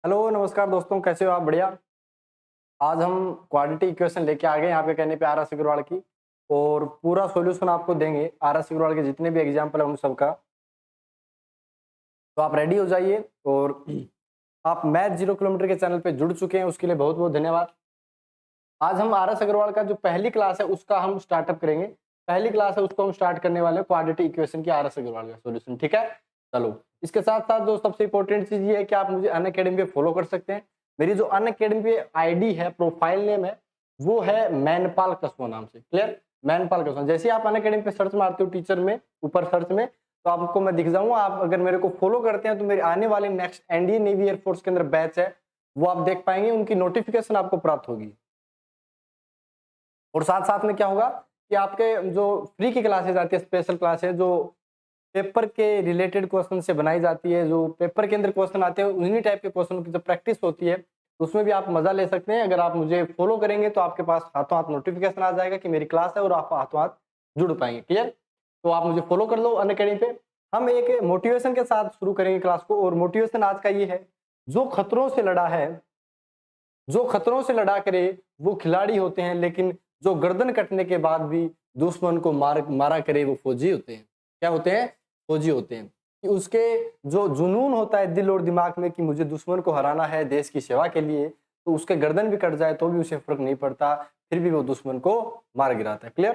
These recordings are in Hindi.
हेलो नमस्कार दोस्तों, कैसे हो आप? बढ़िया। आज हम क्वाड्रेटिक इक्वेशन लेके आ गए यहाँ पे कहने पे आर एस अग्रवाल की, और पूरा सॉल्यूशन आपको देंगे आर एस अग्रवाल के जितने भी एग्जाम्पल है उन सब का। तो आप रेडी हो जाइए। और आप मैथ 0 किलोमीटर के चैनल पे जुड़ चुके हैं, उसके लिए बहुत बहुत धन्यवाद। आज हम आर एस अग्रवाल का जो पहली क्लास है उसका हम स्टार्टअप करेंगे। पहली क्लास है उसको हम स्टार्ट करने वाले हैं क्वाड्रेटिक इक्वेशन की, आर एस अग्रवाल का सॉल्यूशन। ठीक है, चलो। इसके साथ साथ जो सबसे इंपॉर्टेंट चीज ये है कि आप मुझे अनअकैडमी पे फॉलो कर सकते हैं। मेरी जो अनअकैडमी पे आईडी है, प्रोफाइल नेम है, वो है मैनपाल कसवा नाम से। क्लियर? मैनपाल कसवा। जैसे ही आप अनअकैडमी पे सर्च मारते हो टीचर में, ऊपर सर्च में, तो आपको मैं दिख जाऊंगा। आप अगर मेरे को फॉलो करते हैं तो मेरे आने वाले नेक्स्ट एनडीए नेवी एयरफोर्स के अंदर बैच है, वो आप देख पाएंगे, उनकी नोटिफिकेशन आपको प्राप्त होगी। और साथ साथ में क्या होगा कि आपके जो फ्री की क्लासेज आती है, स्पेशल क्लासेज जो पेपर के रिलेटेड क्वेश्चन से बनाई जाती है, जो पेपर के अंदर क्वेश्चन आते हैं उन्हीं टाइप के क्वेश्चन की जब प्रैक्टिस होती है, तो उसमें भी आप मजा ले सकते हैं। अगर आप मुझे फॉलो करेंगे तो आपके पास हाथों हाथ नोटिफिकेशन आ जाएगा कि मेरी क्लास है, और आप हाथों हाथ जुड़ पाएंगे। क्लियर? तो आप मुझे फॉलो कर लो अनअकैडमी पे। हम एक मोटिवेशन के साथ शुरू करेंगे क्लास को, और मोटिवेशन आज का ये है, जो खतरों से लड़ा है, जो खतरों से लड़ा करे वो खिलाड़ी होते हैं, लेकिन जो गर्दन कटने के बाद भी दुश्मन को मारा करे वो फौजी होते हैं। क्या होते हैं? फौजी होते हैं। कि उसके जो जुनून होता है दिल और दिमाग में कि मुझे दुश्मन को हराना है देश की सेवा के लिए, तो उसके गर्दन भी कट जाए तो भी उसे फर्क नहीं पड़ता, फिर भी वो दुश्मन को मार गिराता है। क्लियर?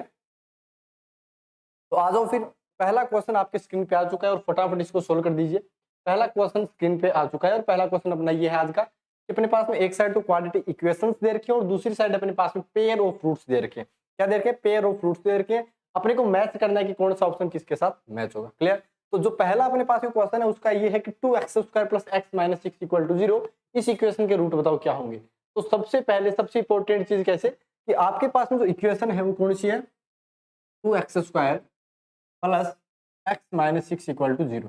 तो आ जाओ फिर। पहला क्वेश्चन आपके स्क्रीन पे आ चुका है, और फटाफट इसको सोल्व कर दीजिए। पहला क्वेश्चन स्क्रीन पे आ चुका है, और पहला क्वेश्चन अपना ये है आज का कि अपने पास में एक साइड तो क्वाड्रेटिक इक्वेशंस दे रखे हैं, और दूसरी साइड अपने पास में पेयर ऑफ फ्रूट्स दे रखे हैं। क्या दे रखे हैं? पेयर ऑफ फ्रूट्स दे रखे हैं। अपने को मैच करना है कि कौन सा ऑप्शन किसके साथ मैच होगा। क्लियर? तो जो पहला अपने पास में क्वेश्चन है उसका ये है कि 2x² प्लस x माइनस 6 = 0, इस इक्वेशन के रूट बताओ क्या होंगे। तो सबसे पहले सबसे इंपॉर्टेंट चीज कैसे कि आपके पास में जो इक्वेशन है वो कौन सी है? 2x² plus x minus 6 = 0।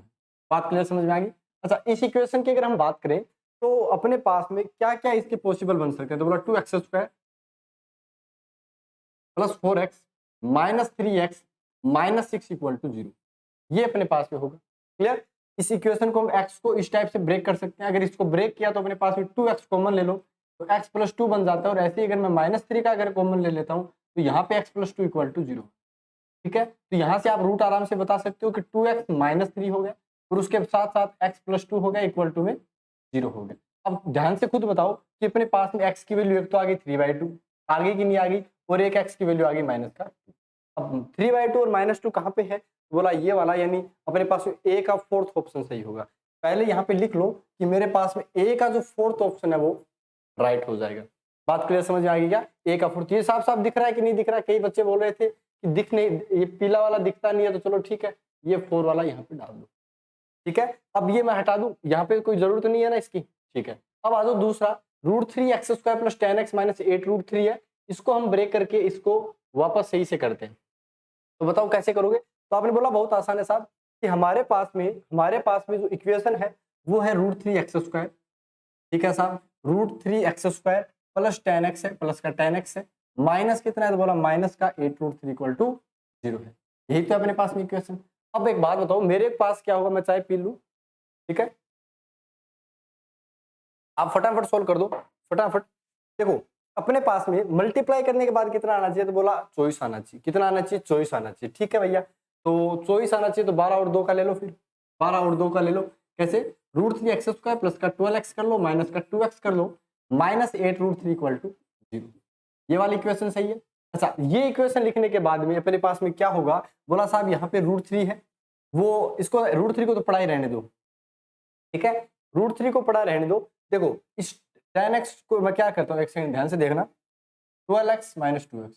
बात क्लियर, समझ में आ गई? अच्छा, इस इक्वेशन की अगर हम बात करें तो अपने पास में क्या क्या इसके पॉसिबल बन सकते हैं। तो बोला 2x² plus 4x minus 3x minus 6 = 0, ये अपने पास में होगा। क्लियर? इस इक्वेशन को हम x को इस टाइप से ब्रेक कर सकते हैं। अगर इसको ब्रेक किया तो अपने पास में 2x कॉमन ले लो तो x प्लस 2 बन जाता है, और ऐसे ही अगर मैं -3 का अगर कॉमन ले लेता हूँ तो यहाँ पे x प्लस 2 = 0। ठीक है, तो यहाँ से आप रूट आराम से बता सकते हो कि 2x माइनस 3 हो गया, और उसके साथ साथ x प्लस 2 हो गया, इक्वल टू में 0 हो गया। अब ध्यान से खुद बताओ कि अपने पास में x की वैल्यू एक तो आ गई 3/2, आगे की नहीं आ गई, और एक x की वैल्यू आ गई -2। अब 3/2 और -2 कहाँ पे है? बोला ये वाला, यानी अपने पास में a का फोर्थ ऑप्शन सही होगा। पहले यहाँ पे लिख लो कि मेरे पास में a का जो फोर्थ ऑप्शन है वो राइट हो जाएगा। बात क्लियर, समझ में आ गई क्या? a का फोर्थ, ये साफ साफ दिख रहा है कि नहीं दिख रहा है? कई बच्चे बोल रहे थे कि दिख नहीं, ये पीला वाला दिखता नहीं है, तो चलो ठीक है, ये 4 वाला यहाँ पे डाल दो। ठीक है, अब ये मैं हटा दूं, यहाँ पे कोई जरूरत नहीं है ना इसकी। ठीक है, अब आ जाओ दूसरा, √3x² प्लस 10x माइनस 8√3 है, इसको हम ब्रेक करके इसको वापस सही से करते हैं। तो बताओ कैसे करोगे? तो आपने बोला बहुत आसान है साहब, कि हमारे पास में जो इक्वेशन है वो है √3x²। ठीक है साहब, √3x² प्लस 10x है, प्लस का 10x है, माइनस कितना है? तो बोला माइनस का 8√3 = 0 है। यही तो अपने पास में इक्वेशन। अब एक बात बताओ, मेरे पास क्या होगा? मैं चाय पी लूं, ठीक है, आप फटाफट सोल्व कर दो, फटाफट। देखो, अपने पास में मल्टीप्लाई करने के बाद कितना आना चाहिए? तो बोला 24 आना चाहिए। कितना आना चाहिए? 24 आना चाहिए। ठीक है भैया, तो 24 आना चाहिए, तो 12 और 2 का ले लो, फिर 12 और 2 का ले लो। कैसे? √3x² प्लस का 12x कर लो, माइनस का 2x कर लो, माइनस 8√3 = 0। ये वाली इक्वेशन सही है। अच्छा, ये इक्वेशन लिखने के बाद में अपने पास में क्या होगा? बोला साहब यहाँ पे √3 है, वो इसको √3 को तो पढ़ा ही रहने दो। ठीक है, √3 को पढ़ा रहने दो। देखो, इस 10x को मैं क्या करता हूँ, एक सेकंड ध्यान से देखना, 12x minus 2x,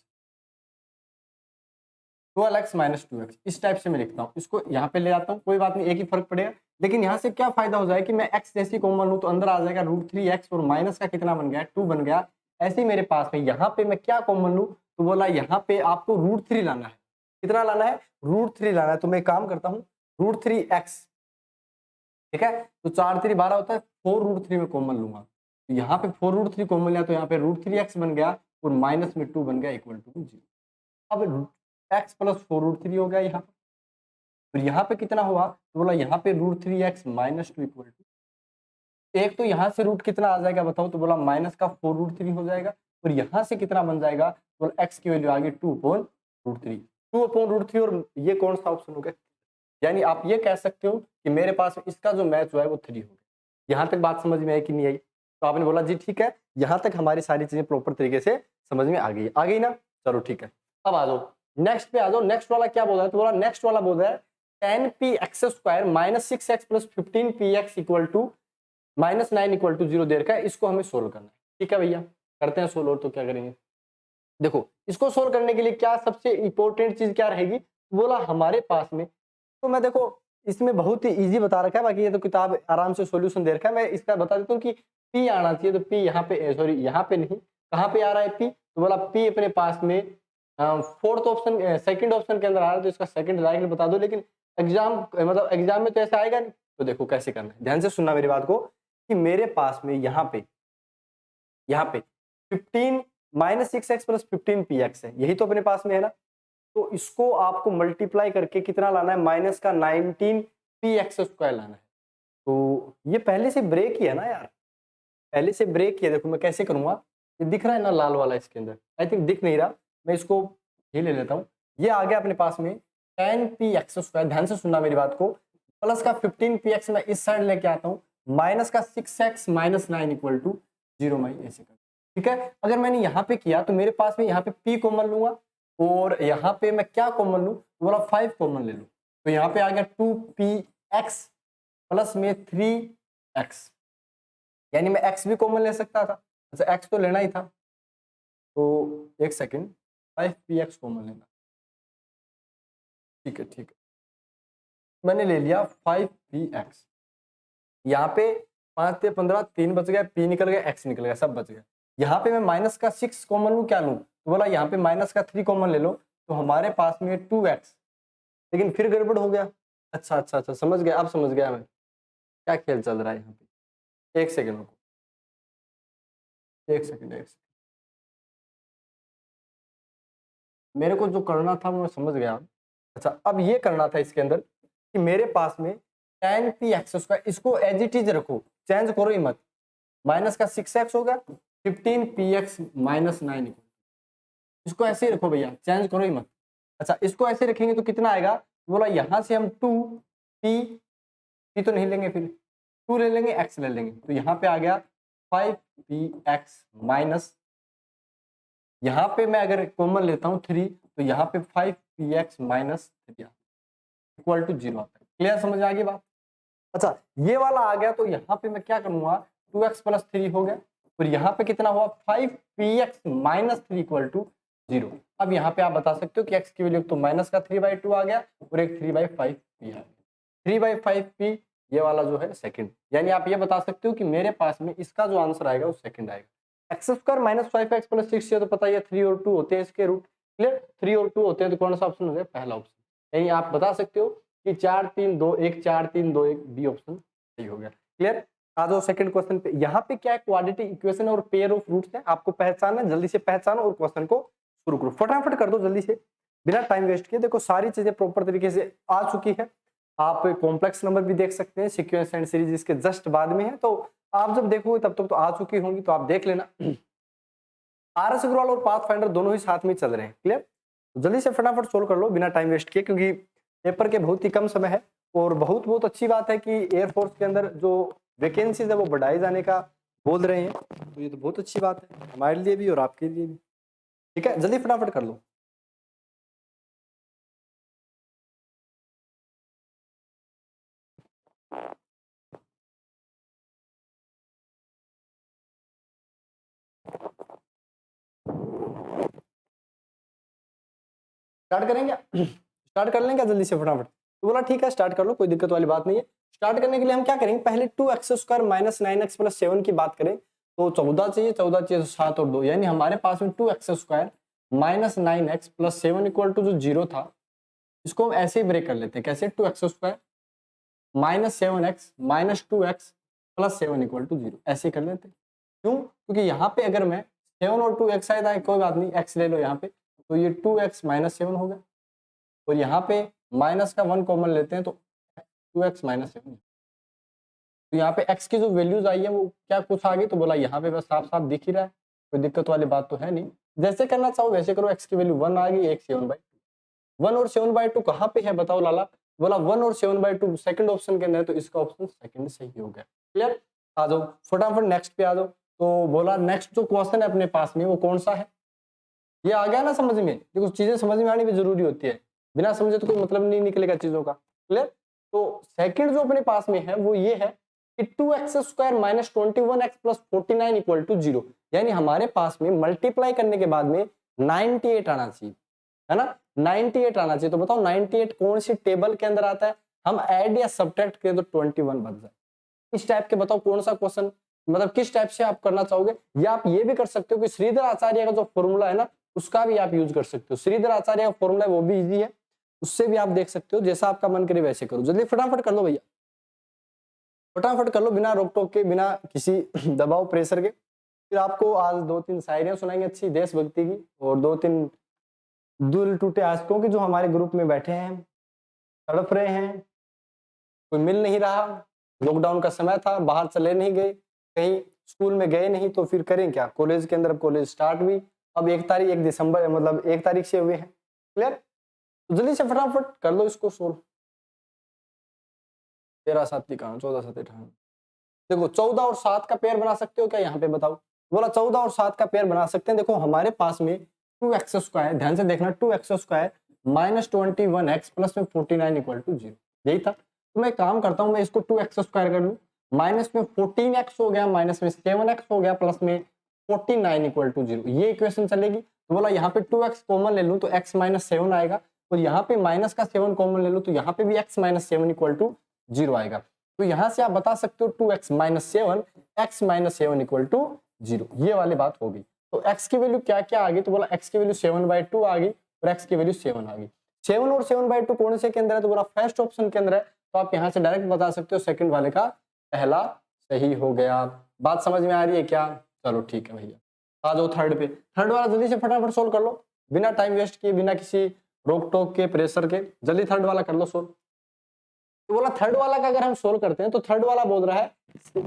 12x minus 2x, इस टाइप से मैं लिखता हूँ। इसको यहाँ पे ले आता हूँ, कोई बात नहीं, एक ही फर्क पड़ेगा। लेकिन यहाँ से क्या फायदा हो जाए कि मैं x जैसी कॉमन लूँ तो अंदर आ जाएगा √3x, और माइनस का कितना बन गया? 2 बन गया। ऐसे ही मेरे पास में यहाँ पे मैं क्या कॉमन लूँ? तो बोला यहाँ पे आपको √3 लाना है। कितना लाना है? √3 लाना है। तो मैं काम करता हूँ, √3x, ठीक है, तो 4×3 = 12 होता है, 4√3 में कॉमन लूंगा, तो यहाँ पे 4√3 कॉमन लिया तो यहाँ पे √3x बन गया, और माइनस में 2 बन गया, इक्वल टू 0। अब x प्लस 4√3 हो गया यहाँ पे, तो यहाँ पे कितना हुआ? तो बोला यहाँ पे √3x माइनस 2 = एक तो यहाँ से रूट कितना आ जाएगा बताओ, तो बोला माइनस का 4√3 हो जाएगा, और यहाँ से कितना बन जाएगा, बोला एक्स की वैल्यू आ गई 2/√3, 2/√3, और ये कौन सा ऑप्शन हो गया, यानी आप ये कह सकते हो कि मेरे पास इसका जो मैच हुआ है वो 3 हो गया। यहाँ तक बात समझ में आई कि नहीं आई? तो आपने बोला जी ठीक है, यहाँ तक हमारी सारी चीजें प्रॉपर तरीके से समझ में आ गई ना, चलो ठीक है। अब आ जाओ नेक्स्ट पे, आ जाओ। नेक्स्ट वाला क्या बोल रहा है, तो बोला नेक्स्ट वाला बोल रहा है 10p(x² - 6x + 15px = -9 = 0 देर का, इसको हमें सोल्व करना है। ठीक है भैया, करते हैं सोल्व। और तो क्या करेंगे, देखो इसको सोल्व करने के लिए क्या सबसे इंपॉर्टेंट चीज क्या रहेगी, बोला हमारे पास में, तो मैं देखो इसमें बहुत ही इजी बता रखा है, बाकी ये तो किताब आराम से सॉल्यूशन दे रखा है। मैं इसका बता देता हूँ कि पी आना चाहिए, तो पी यहाँ पे, सॉरी यहाँ पे नहीं, कहाँ पे आ रहा है पी, तो बोला पी अपने पास में फोर्थ ऑप्शन, सेकंड ऑप्शन के अंदर आ रहा है, तो इसका सेकंड डायरेक्ट बता दो। लेकिन एग्जाम मतलब एग्जाम में तो ऐसा आएगा नहीं, तो देखो कैसे करना है, ध्यान से सुनना मेरी बात को, कि मेरे पास में यहाँ पे 15 - 6x + 15px है, यही तो अपने पास में है ना, तो इसको आपको मल्टीप्लाई करके कितना लाना है, माइनस का 19px² लाना है। तो ये पहले से ब्रेक ही है ना यार, पहले से ब्रेक किया। देखो मैं कैसे करूंगा, ये दिख रहा है ना लाल वाला इसके अंदर, आई थिंक दिख नहीं रहा, मैं इसको ये ले लेता हूँ। ये आ गया अपने पास में 10px², ध्यान से सुनना मेरी बात को, प्लस का 15px मैं इस साइड लेके आता हूँ, माइनस का 6x - 9 = 0, मैं ऐसे कर, ठीक है। अगर मैंने यहाँ पे किया तो मेरे पास में यहाँ पे p कॉमन लूंगा, और यहाँ पे मैं क्या कॉमन लूँ, बोला 5 कॉमन ले लूँ, तो यहाँ पे आ गया 2px प्लस में 3x, यानी मैं x भी कॉमन ले सकता था, अच्छा x तो लेना ही था, तो एक सेकंड, 5px कॉमन लेना, ठीक है ठीक है, मैंने ले लिया 5px, यहाँ पे 5 से 15, 3 बच गया, p निकल गया, x निकल गया, सब बच गया। यहाँ पे मैं माइनस का 6 कॉमन लूँ, क्या लूँ, तो बोला यहाँ पे माइनस का 3 कॉमन ले लो, तो हमारे पास में 2x, लेकिन फिर गड़बड़ हो गया। अच्छा अच्छा अच्छा, समझ गया, अब समझ गया मैं क्या खेल चल रहा है यहाँ पे। एक सेकंड रुको, एक सेकंड, मेरे को जो करना था वो मैं समझ गया। अच्छा अब ये करना था इसके अंदर कि मेरे पास में 10px², इसको एज इट इज रखो, चेंज करो ही मत, माइनस का 6x हो गया, 15px - 9, इसको ऐसे ही रखो भैया, चेंज करो ही मत। अच्छा इसको ऐसे रखेंगे तो कितना आएगा, बोला यहाँ से हम 2p तो नहीं लेंगे, फिर 2 ले लेंगे, x ले लेंगे, तो यहाँ पे आ गया 5px माइनस, यहाँ पे मैं अगर कॉमन लेता हूँ 3, तो यहाँ पे 5px - 3 इक्वल टू 0 आता है। क्लियर, समझ आ गई बात। अच्छा ये वाला आ गया, तो यहाँ पे मैं क्या करूंगा, 2x + 3 हो गया, और यहाँ पे कितना हुआ, 5px - 3 इक्वल टू 0। अब यहाँ पे आप बता सकते हो कि x की वैल्यू तो माइनस का 3/2 आ गया, और एक 3/5p आ गया, 3/5p ये वाला जो है सेकंड, यानी आप ये बता सकते हो कि मेरे पास में इसका जो आंसर आएगा वो सेकंड आएगा। x² - 5x + 6, ये तो पता ही है 3 और 2 होते हैं इसके रूट, क्लियर, 3 और 2 होते हैं, तो कौन सा ऑप्शन हो जाए, पहला ऑप्शन, यानी आप बता सकते हो कि 4 3 2 1, 4 3 2 1, बी ऑप्शन सही हो गया। क्लियर, आ जाओ सेकंड क्वेश्चन पे। यहाँ पे क्या है, क्वाड्रेटिक इक्वेशन और पेयर ऑफ रूट्स है, आपको पहचानना, जल्दी से पहचानो और क्वेश्चन को शुरू करो, फटाफट कर दो जल्दी से, बिना टाइम वेस्ट किए। देखो सारी चीजें प्रॉपर तरीके से आ चुकी है, आप कॉम्प्लेक्स नंबर भी देख सकते हैं, सीक्वेंस एंड सीरीज इसके जस्ट बाद में है, तो आप जब देखोगे तब तक तो आ चुकी होंगी, तो आप देख लेना। आरएस अग्रवाल और पाथ फाइंडर दोनों ही साथ में चल रहे हैं, क्लियर, जल्दी से फटाफट सोल्व कर लो बिना टाइम वेस्ट किए, क्योंकि पेपर के बहुत ही कम समय है, और बहुत बहुत अच्छी बात है कि एयरफोर्स के अंदर जो वैकेंसीज है वो बढ़ाए जाने का बोल रहे हैं, तो ये तो बहुत अच्छी बात है हमारे लिए भी और आपके लिए भी। ठीक है, जल्दी फटाफट कर लो। स्टार्ट करेंगे, स्टार्ट कर लेंगे जल्दी से फटाफट, तो बोला ठीक है स्टार्ट कर लो, कोई दिक्कत वाली बात नहीं है। स्टार्ट करने के लिए हम क्या करेंगे, पहले 2x² - 9x + 7 की बात करें, तो 14 चाहिए, 14 चाहिए, 7 और 2, यानी हमारे पास में 2x² - 9x + 7 इक्वल टू जो 0 था, इसको हम ऐसे ही ब्रेक कर लेते हैं, कैसे, 2x² - 7x - 2x + 7 equal to 0, ऐसे कर लेते हैं। क्यों, क्योंकि यहाँ पे अगर मैं 7 और 2 एक साइड आए, कोई बात नहीं, x ले लो यहाँ पे, तो ये 2x - 7 हो गया, और यहाँ पे माइनस का 1 कॉमन लेते हैं, तो 2x - 7 तो यहाँ पे x की जो वैल्यूज आई है वो क्या कुछ आ गई, तो बोला यहाँ पे बस साफ साफ दिख ही रहा है, कोई दिक्कत वाली बात तो है नहीं। जैसे करना चाहो वैसे करो, x की वैल्यू 1 आ गई, एक 7/2। 1 और 7/2 कहाँ पे है बताओ लाला? बोला 1 और 7/2 सेकंड ऑप्शन के अंदर है, तो इसका ऑप्शन सेकंड सही हो गया। क्लियर? आ जाओ फटाफट नेक्स्ट पे आ जाओ। तो बोला नेक्स्ट जो क्वेश्चन है अपने पास में वो कौन सा है? ये आ गया ना समझ में? देखो चीजें समझ में आनी भी जरूरी होती है, बिना समझे तो कोई मतलब नहीं निकलेगा चीजों का। क्लियर? तो सेकंड जो अपने पास में है वो ये है कि 2x² minus 21x plus 49 equal to 0। यानी हमारे पास में मल्टीप्लाई करने के बाद में 98 आना चाहिए, है ना? 98 आना चाहिए। तो बताओ 98 कौन सी टेबल के अंदर आता है? हम ऐड या सब्ट्रैक्ट करें तो 21 बच जाए। इस टाइप के बताओ कौन सा क्वेश्चन, मतलब किस टाइप से आप करना चाहोगे? या आप ये भी कर सकते हो कि श्रीधर आचार्य का जो फॉर्मूला है ना उसका भी आप यूज कर सकते हो। श्रीधर आचार्य का फॉर्मूला है वो भी इजी है, उससे भी आप देख सकते हो। जैसा आपका मन करे वैसे करो, जल्दी फटाफट कर लो भैया, फटाफट कर लो, बिना रोक टोक के, बिना किसी दबाव प्रेशर के। फिर आपको आज 2-3 शायरियां सुनाएंगे अच्छी देशभक्ति की, और 2-3 दिल टूटे आशिकों की जो हमारे ग्रुप में बैठे हैं, तड़प रहे हैं, कोई मिल नहीं रहा, लॉकडाउन का समय था, बाहर चले नहीं गए, कहीं स्कूल में गए नहीं, तो फिर करें क्या? कॉलेज के अंदर, अब कॉलेज स्टार्ट हुई, अब 1 दिसंबर मतलब 1 तारीख से हुए हैं। क्लियर? तो जल्दी से फटाफट कर लो इसको सोल्व। 13 7 कहाँ, 14 7 18। देखो 14 और 7 का पेयर बना सकते हो क्या? यहाँ पे बताओ। बोला 14 और 7 का पेयर बना सकते हैं। देखो हमारे पास में 2x², ध्यान से देखना, 2x² माइनस 21x प्लस में 49 इक्वल टू 0, यही था। तो मैं काम करता हूँ, मैं इसको 2x² कर लूँ, माइनस में 14x हो गया, माइनस में 7x हो गया, प्लस में 49 इक्वल टू 0, ये इक्वेशन चलेगी। तो बोला यहाँ पे 2x कॉमन ले लूँ तो x माइनस 7 आएगा, और यहाँ पे माइनस का 7 कॉमन ले लूँ तो यहाँ पे भी x माइनस 7 इक्वल टू 0 आएगा। तो यहां से आप बता सकते हो 2x minus 7, x minus 7 equal to 0, ये वाली बात हो गई। तो x की वैल्यू क्या क्या आ गई? तो बोला x की वैल्यू 7/2 आ गई, और x की वैल्यू 7 आ गई। 7 और 7/2 कौन से के अंदर है? तो बोला फर्स्ट ऑप्शन के अंदर है, तो आप यहाँ से डायरेक्ट बता सकते हो सेकंड वाले का पहला सही हो गया। बात समझ में आ रही है क्या? चलो ठीक है भैया, आ जाओ थर्ड पे। थर्ड वाला जल्दी से फटाफट सोल्व कर लो, बिना टाइम वेस्ट किए, बिना किसी रोक टोक के, प्रेशर के, जल्दी थर्ड वाला कर लो सोल्व। तो बोला थर्ड वाला का अगर हम सोल्व करते हैं तो थर्ड वाला बोल रहा है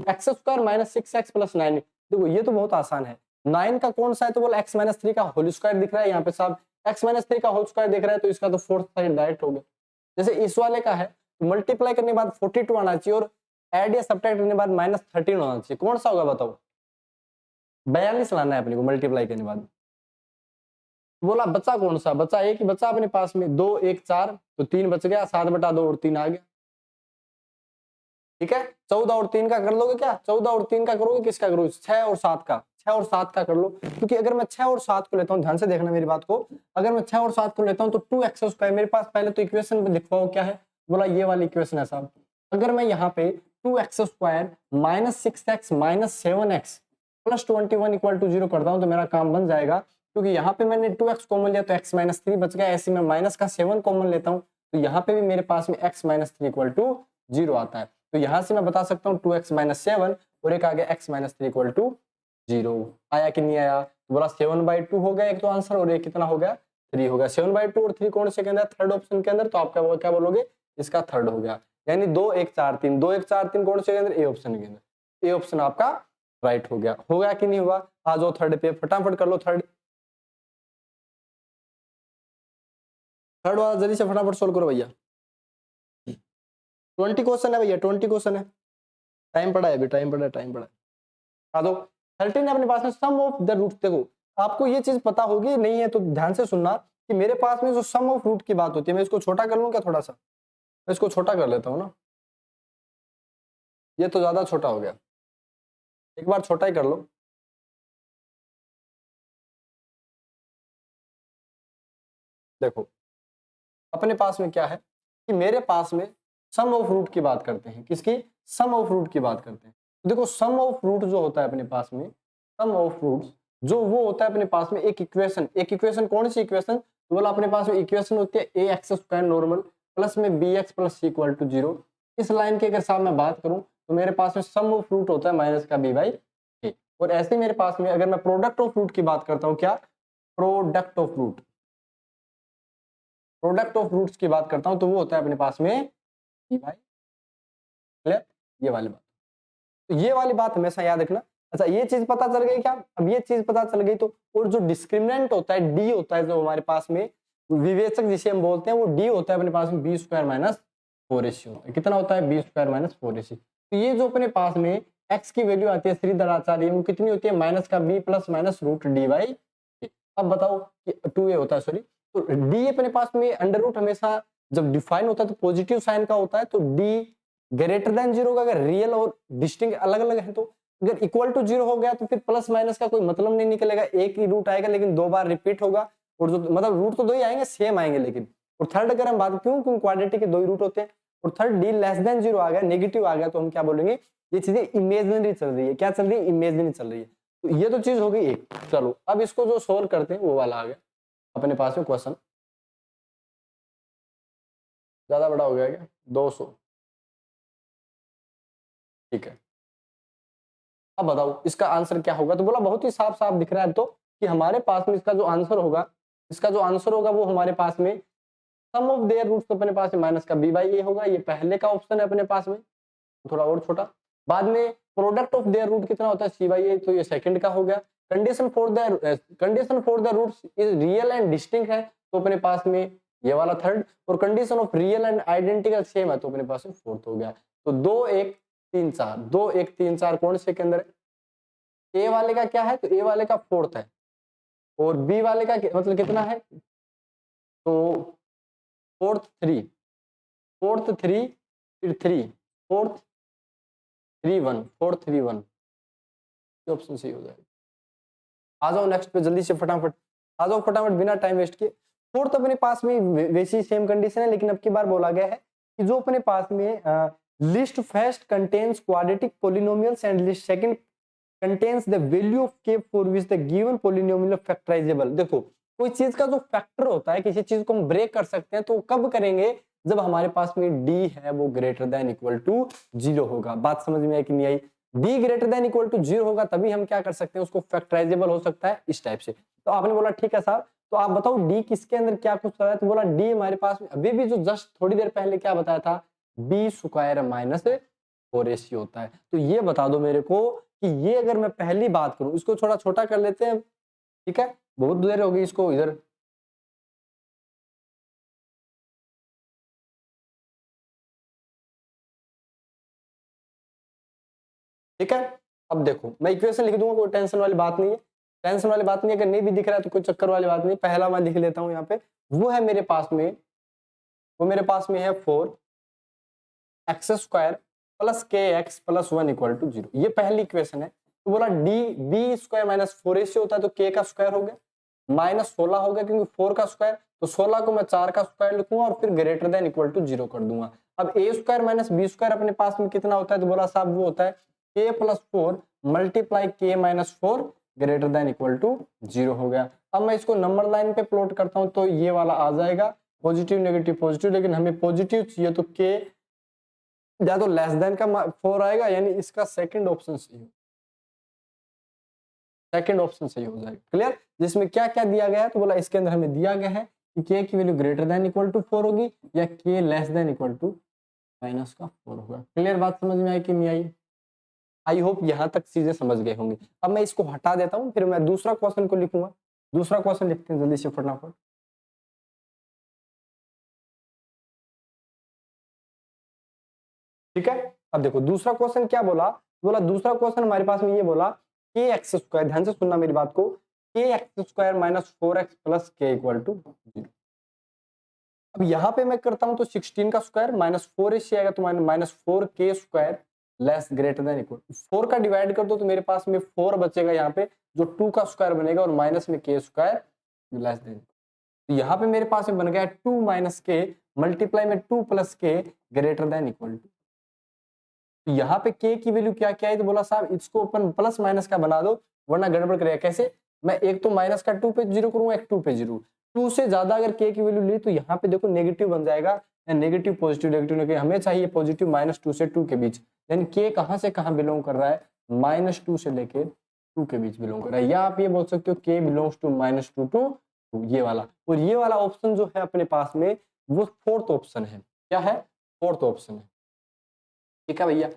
x² माइनस 6x प्लस 9। देखो ये तो बहुत आसान है, 9 का कौन सा है? तो बोला x माइनस 3 का होल स्क्वायर दिख रहा है यहाँ पे साहब, x माइनस 3 का होल स्क्वायर दिख रहा है, तो इसका तो फोर्थ साइड डायरेक्ट हो गया। जैसे इस वाले का है तो मल्टीप्लाई करने के बाद 42 आना चाहिए, और एड या सब्ट्रैक्ट करने के बाद -13 आना चाहिए। कौन सा होगा बताओ? 42 लाना है अपने को मल्टीप्लाई करने के बाद। बोला बचा कौन सा? बचा एक ही बचा अपने पास में, 2 1 4, तो 3 बच गया, 7/2 और 3 आ गया। ठीक है, 14 और 3 का कर लोगे क्या? 14 और 3 का करोगे, किसका करोगे? 6 और 7 का, 6 और 7 का कर लो। क्योंकि अगर मैं 6 और 7 को लेता हूँ, ध्यान से देखना मेरी बात को, अगर मैं 6 और 7 को लेता हूँ तो 2x² मेरे पास पहले तो इक्वेशन लिखवाओ क्या है? बोला ये वाली इक्वेशन है साहब। अगर मैं यहाँ पे 2x² minus 6x minus 7x plus 21 equal to 0 करता हूँ तो मेरा काम बन जाएगा। क्योंकि यहाँ पे मैंने 2x कॉमन लिया तो x माइनस 3 बच गया, ऐसे मैं माइनस का 7 कॉमन लेता हूँ तो यहाँ पे भी मेरे पास में x माइनस 3 इक्वल टू 0 आता है। तो यहां से मैं बता सकता हूँ 2x माइनस 7, और एक आ गया x माइनस 3 इक्वल टू 0। आया कि नहीं आया? तो बोला 7/2 हो गया एक तो आंसर, और एक कितना हो गया? 3 हो गया। 7/2 और 3 कौन से के अंदर? थर्ड ऑप्शन के अंदर, तो आप क्या बोलोगे? इसका थर्ड हो गया। यानी 2 1 4 3, 2 1 4 3 कौन से के अंदर? ए ऑप्शन के अंदर। ए ऑप्शन आपका राइट हो गया। हो गया कि नहीं हुआ? आ जाओ थर्ड पे, फटाफट कर लो थर्ड। थर्ड वाला जल्दी से फटाफट सोल्व करो भैया। 20 क्वेश्चन है भैया, 20 क्वेश्चन है, टाइम पड़ा है अभी, टाइम पड़ा है, टाइम पड़ा है। आ दो 13 है अपने पास में, सम ऑफ द रूट। देखो आपको ये चीज पता होगी, नहीं है तो ध्यान से सुनना कि मेरे पास में जो सम ऑफ रूट की बात होती है, मैं इसको छोटा कर लूं क्या? थोड़ा सा मैं इसको छोटा कर लेता हूँ ना, ये तो ज्यादा छोटा हो गया, एक बार छोटा ही कर लो। देखो अपने पास में क्या है कि मेरे पास में सम ऑफ रूट की बात करते हैं, किसकी? सम ऑफ रूट की बात करते हैं। देखो सम ऑफ रूट जो होता है अपने पास में, सम ऑफ रूट जो वो होता है अपने पास में एक इक्वेशन। एक इक्वेशन कौन सी इक्वेशन? तो बोला अपने पास में इक्वेशन होती है ax² नॉर्मल प्लस में bx plus c equal to 0। इस लाइन की अगर साहब मैं बात करूं तो मेरे पास में सम ऑफ रूट होता है माइनस का b/a। और ऐसे मेरे पास में अगर मैं प्रोडक्ट ऑफ रूट की बात करता हूं, क्या? Product of root, product of roots की बात करता हूं तो वो होता है अपने पास में b/, क्लियर? ये वाली बात। तो ये वाली बात हमेशा याद रखना। अच्छा ये चीज पता चल गई क्या? अब ये चीज पता चल गई तो और जो डिस्क्रिमिनेंट होता है डी होता है जो हमारे पास में विवेचक जिसे हम बोलते हैं वो डी होता है अपने पास में बी स्क्वायर माइनस 4ac होता है। कितना होता है? B square minus 4ac। तो ये जो अपने पास में x की वैल्यू आती है श्रीधर आचार्य वो कितनी होती है? माइनस का b plus minus root D by. अब बताओ कि 2a होता है सॉरी, तो d अपने पास में अंडर रूट हमेशा जब डिफाइन होता है तो पॉजिटिव साइन का होता है, तो d ग्रेटर देन जीरो का अगर रियल और डिस्टिंक्ट अलग अलग है, तो अगर इक्वल टू जीरो हो गया तो फिर प्लस माइनस का कोई मतलब नहीं निकलेगा, एक ही रूट आएगा लेकिन दो बार रिपीट होगा, और जो मतलब रूट तो दो ही आएंगे सेम आएंगे लेकिन। और थर्ड अगर हम बात क्योंकि क्वाड्रेटिक के दो ही रूट होते हैं, और third D less than zero आ गया, नेगेटिव आ गया, तो हम क्या बोलेंगे? ये चीजें इमेजिनरी चल रही है। क्या चल रही है? इमेजिनरी चल रही है। तो ये तो चीज हो गई एक। चलो अब इसको जो सोल्व करते हैं वो वाला आ गया अपने पास में क्वेश्चन। ज्यादा बड़ा हो गया क्या? 200। ठीक है, अब बताओ इसका आंसर क्या होगा? तो बोला बहुत ही साफ साफ दिख रहा है तो कि हमारे पास में इसका जो आंसर होगा, इसका जो आंसर होगा वो हमारे पास में सम ऑफ देयर रूट्स तो अपने पास में माइनस का बी बाई ए होगा। ये पहले का ऑप्शन है अपने पास में, थोड़ा और छोटा। बाद में प्रोडक्ट ऑफ देयर रूट कितना होता है? सी बाई ए, तो ये सेकंड का हो गया। Condition for the roots is real and distinct है तो अपने पास में ये वाला थर्ड, और condition of real and identical same है तो अपने पास में फोर्थ हो गया। तो 2 1 3 4, 2 1 3 4 कौन से के अंदर है? ए वाले का क्या है? तो ए वाले का फोर्थ है, और बी वाले का मतलब कितना है? तो फोर्थ 3, फोर्थ 3, फिर 3, फोर्थ 3 1, फोर्थ 3 1, ये ऑप्शन सही हो जाएगा। आ जाओ नेक्स्ट पे जल्दी से फटाफट, आ जाओ फटाफट बिना टाइम वेस्ट किए। फोर्थ अपने पास में वैसी सेम कंडीशन है, लेकिन अब की बार बोला गया है कि जो अपने पास में list first contains quadratic polynomials and list second contains the value of k for which the given polynomial factorisable. देखो कोई चीज का जो फैक्टर होता है, किसी चीज को हम ब्रेक कर सकते हैं तो कब करेंगे? जब हमारे पास में d है वो ग्रेटर देन इक्वल टू 0 होगा। बात समझ में आई कि नहीं आई? d greater than equal to 0 होगा तभी हम क्या कर सकते हैं, उसको फैक्टराइजेबल हो सकता है इस टाइप से। तो आपने बोला ठीक है साहब, तो आप बताओ d किसके अंदर क्या कुछ है? तो बोला d हमारे पास में अभी भी जो जस्ट थोड़ी देर पहले क्या बताया था, b स्क्वायर माइनस 4ac होता है। तो ये बता दो मेरे को कि ये अगर मैं पहली बात करूं, इसको थोड़ा छोटा कर लेते हैं, ठीक है? बहुत देर हो गई इसको इधर। ठीक है, अब देखो मैं इक्वेशन लिख दूंगा, कोई टेंशन वाली बात नहीं है, टेंशन वाली बात नहीं है। अगर नहीं भी दिख रहा है तो कोई चक्कर वाली बात नहीं। पहला मैं लिख लेता हूं यहाँ पे, वो है मेरे पास में, वो मेरे पास में है 4x स्क्वायर प्लस के एक्स प्लस 1 इक्वल टू 0। ये पहली इक्वेशन है। तो बोला D B square minus 4ac होता है तो k का स्क्वायर हो गया, माइनस 16 हो गया क्योंकि 4 का स्क्वायर, तो 16 को मैं 4 का स्क्वायर लिखूंगा और फिर ग्रेटर देन इक्वल टू 0 कर दूंगा। अब ए स्क्वायर माइनस बी स्क्वायर अपने पास में कितना होता है? तो बोला साहब वो होता है k plus 4 multiply k minus 4 greater than equal to 0 हो गया। अब मैं इसको नंबर लाइन पे प्लॉट करता हूं तो ये वाला आ जाएगा पॉजिटिव नेगेटिव पॉजिटिव, लेकिन हमें पॉजिटिव चाहिए तो k या तो लेस देन का 4 आएगा, यानी इसका सेकंड ऑप्शन सही हो, सेकंड ऑप्शन सही हो जाएगा। क्लियर? जिसमें क्या क्या दिया गया है, तो बोला इसके अंदर हमें दिया गया है कि k की value greater than equal to 4 होगी या k less than equal to minus का 4 होगा। क्लियर? बात समझ में आई कि नहीं आई? आई होप यहां तक चीजें समझ गए होंगे। अब मैं इसको हटा देता हूं, फिर मैं दूसरा क्वेश्चन को लिखूंगा। दूसरा क्वेश्चन लिखते हैं जल्दी से फटाफट। ठीक है, अब देखो दूसरा क्वेश्चन क्या बोला, बोला दूसरा क्वेश्चन हमारे पास में ये बोला के एक्स स्क्वायर, ध्यान से सुनना मेरी बात को, के x square minus 4x plus के इक्वल टू 0। अब यहाँ पे मैं करता हूं तो 16 का स्क्वायर माइनस 4ac आएगा तो minus 4k square less greater than equal 4 का डिवाइड कर दो तो मेरे पास में 4 बचेगा यहाँ पे, जो 2 का स्क्वायर बनेगा और माइनस में k स्क्वायर लेस देन। तो यहाँ पे मेरे पास में बन गया 2 माइनस के मल्टीप्लाई में 2 प्लस के ग्रेटर देन इक्वल टू। तो यहाँ पे k की वैल्यू क्या क्या है, तो बोला साहब इसको अपन प्लस माइनस का बना दो वरना गड़बड़ करेगा। कैसे? मैं एक तो माइनस का 2 पे 0 करूंगा, एक 2 पे 0, 2 से ज्यादा अगर k की वैल्यू ली तो यहाँ पे देखो नेगेटिव बन जाएगा, नेगेटिव पॉजिटिव नेगेटिव नेगेटिव, हमें चाहिए पॉजिटिव माइनस 2 से 2 के बीच, यानी k कहाँ से कहाँ बिलोंग कर रहा है, माइनस 2 से लेके 2 के बीच बिलोंग कर रहा है। या आप ये बोल सकते हो k belongs to minus 2 to 2, ये वाला। और ये वाला ऑप्शन जो है अपने पास में वो फोर्थ ऑप्शन है। क्या है? फोर्थ ऑप्शन है। ठीक है भैया,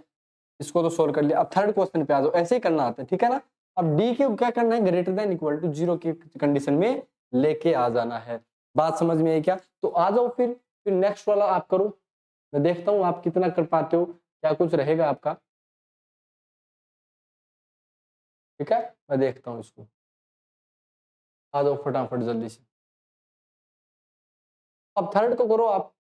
इसको तो सोल्व कर लिया। अब थर्ड क्वेश्चन पे आ जाओ, ऐसे ही करना आता है, ठीक है ना। अब डी के क्या करना है, ग्रेटर देन इक्वल टू 0 की कंडीशन में लेके आ जाना है। बात समझ में आई क्या? तो आ जाओ फिर नेक्स्ट वाला आप करो, मैं देखता हूँ आप कितना कर पाते हो, क्या कुछ रहेगा आपका, ठीक है। मैं देखता हूँ इसको, आ जाओ फटाफट जल्दी से। अब थर्ड को करो आप,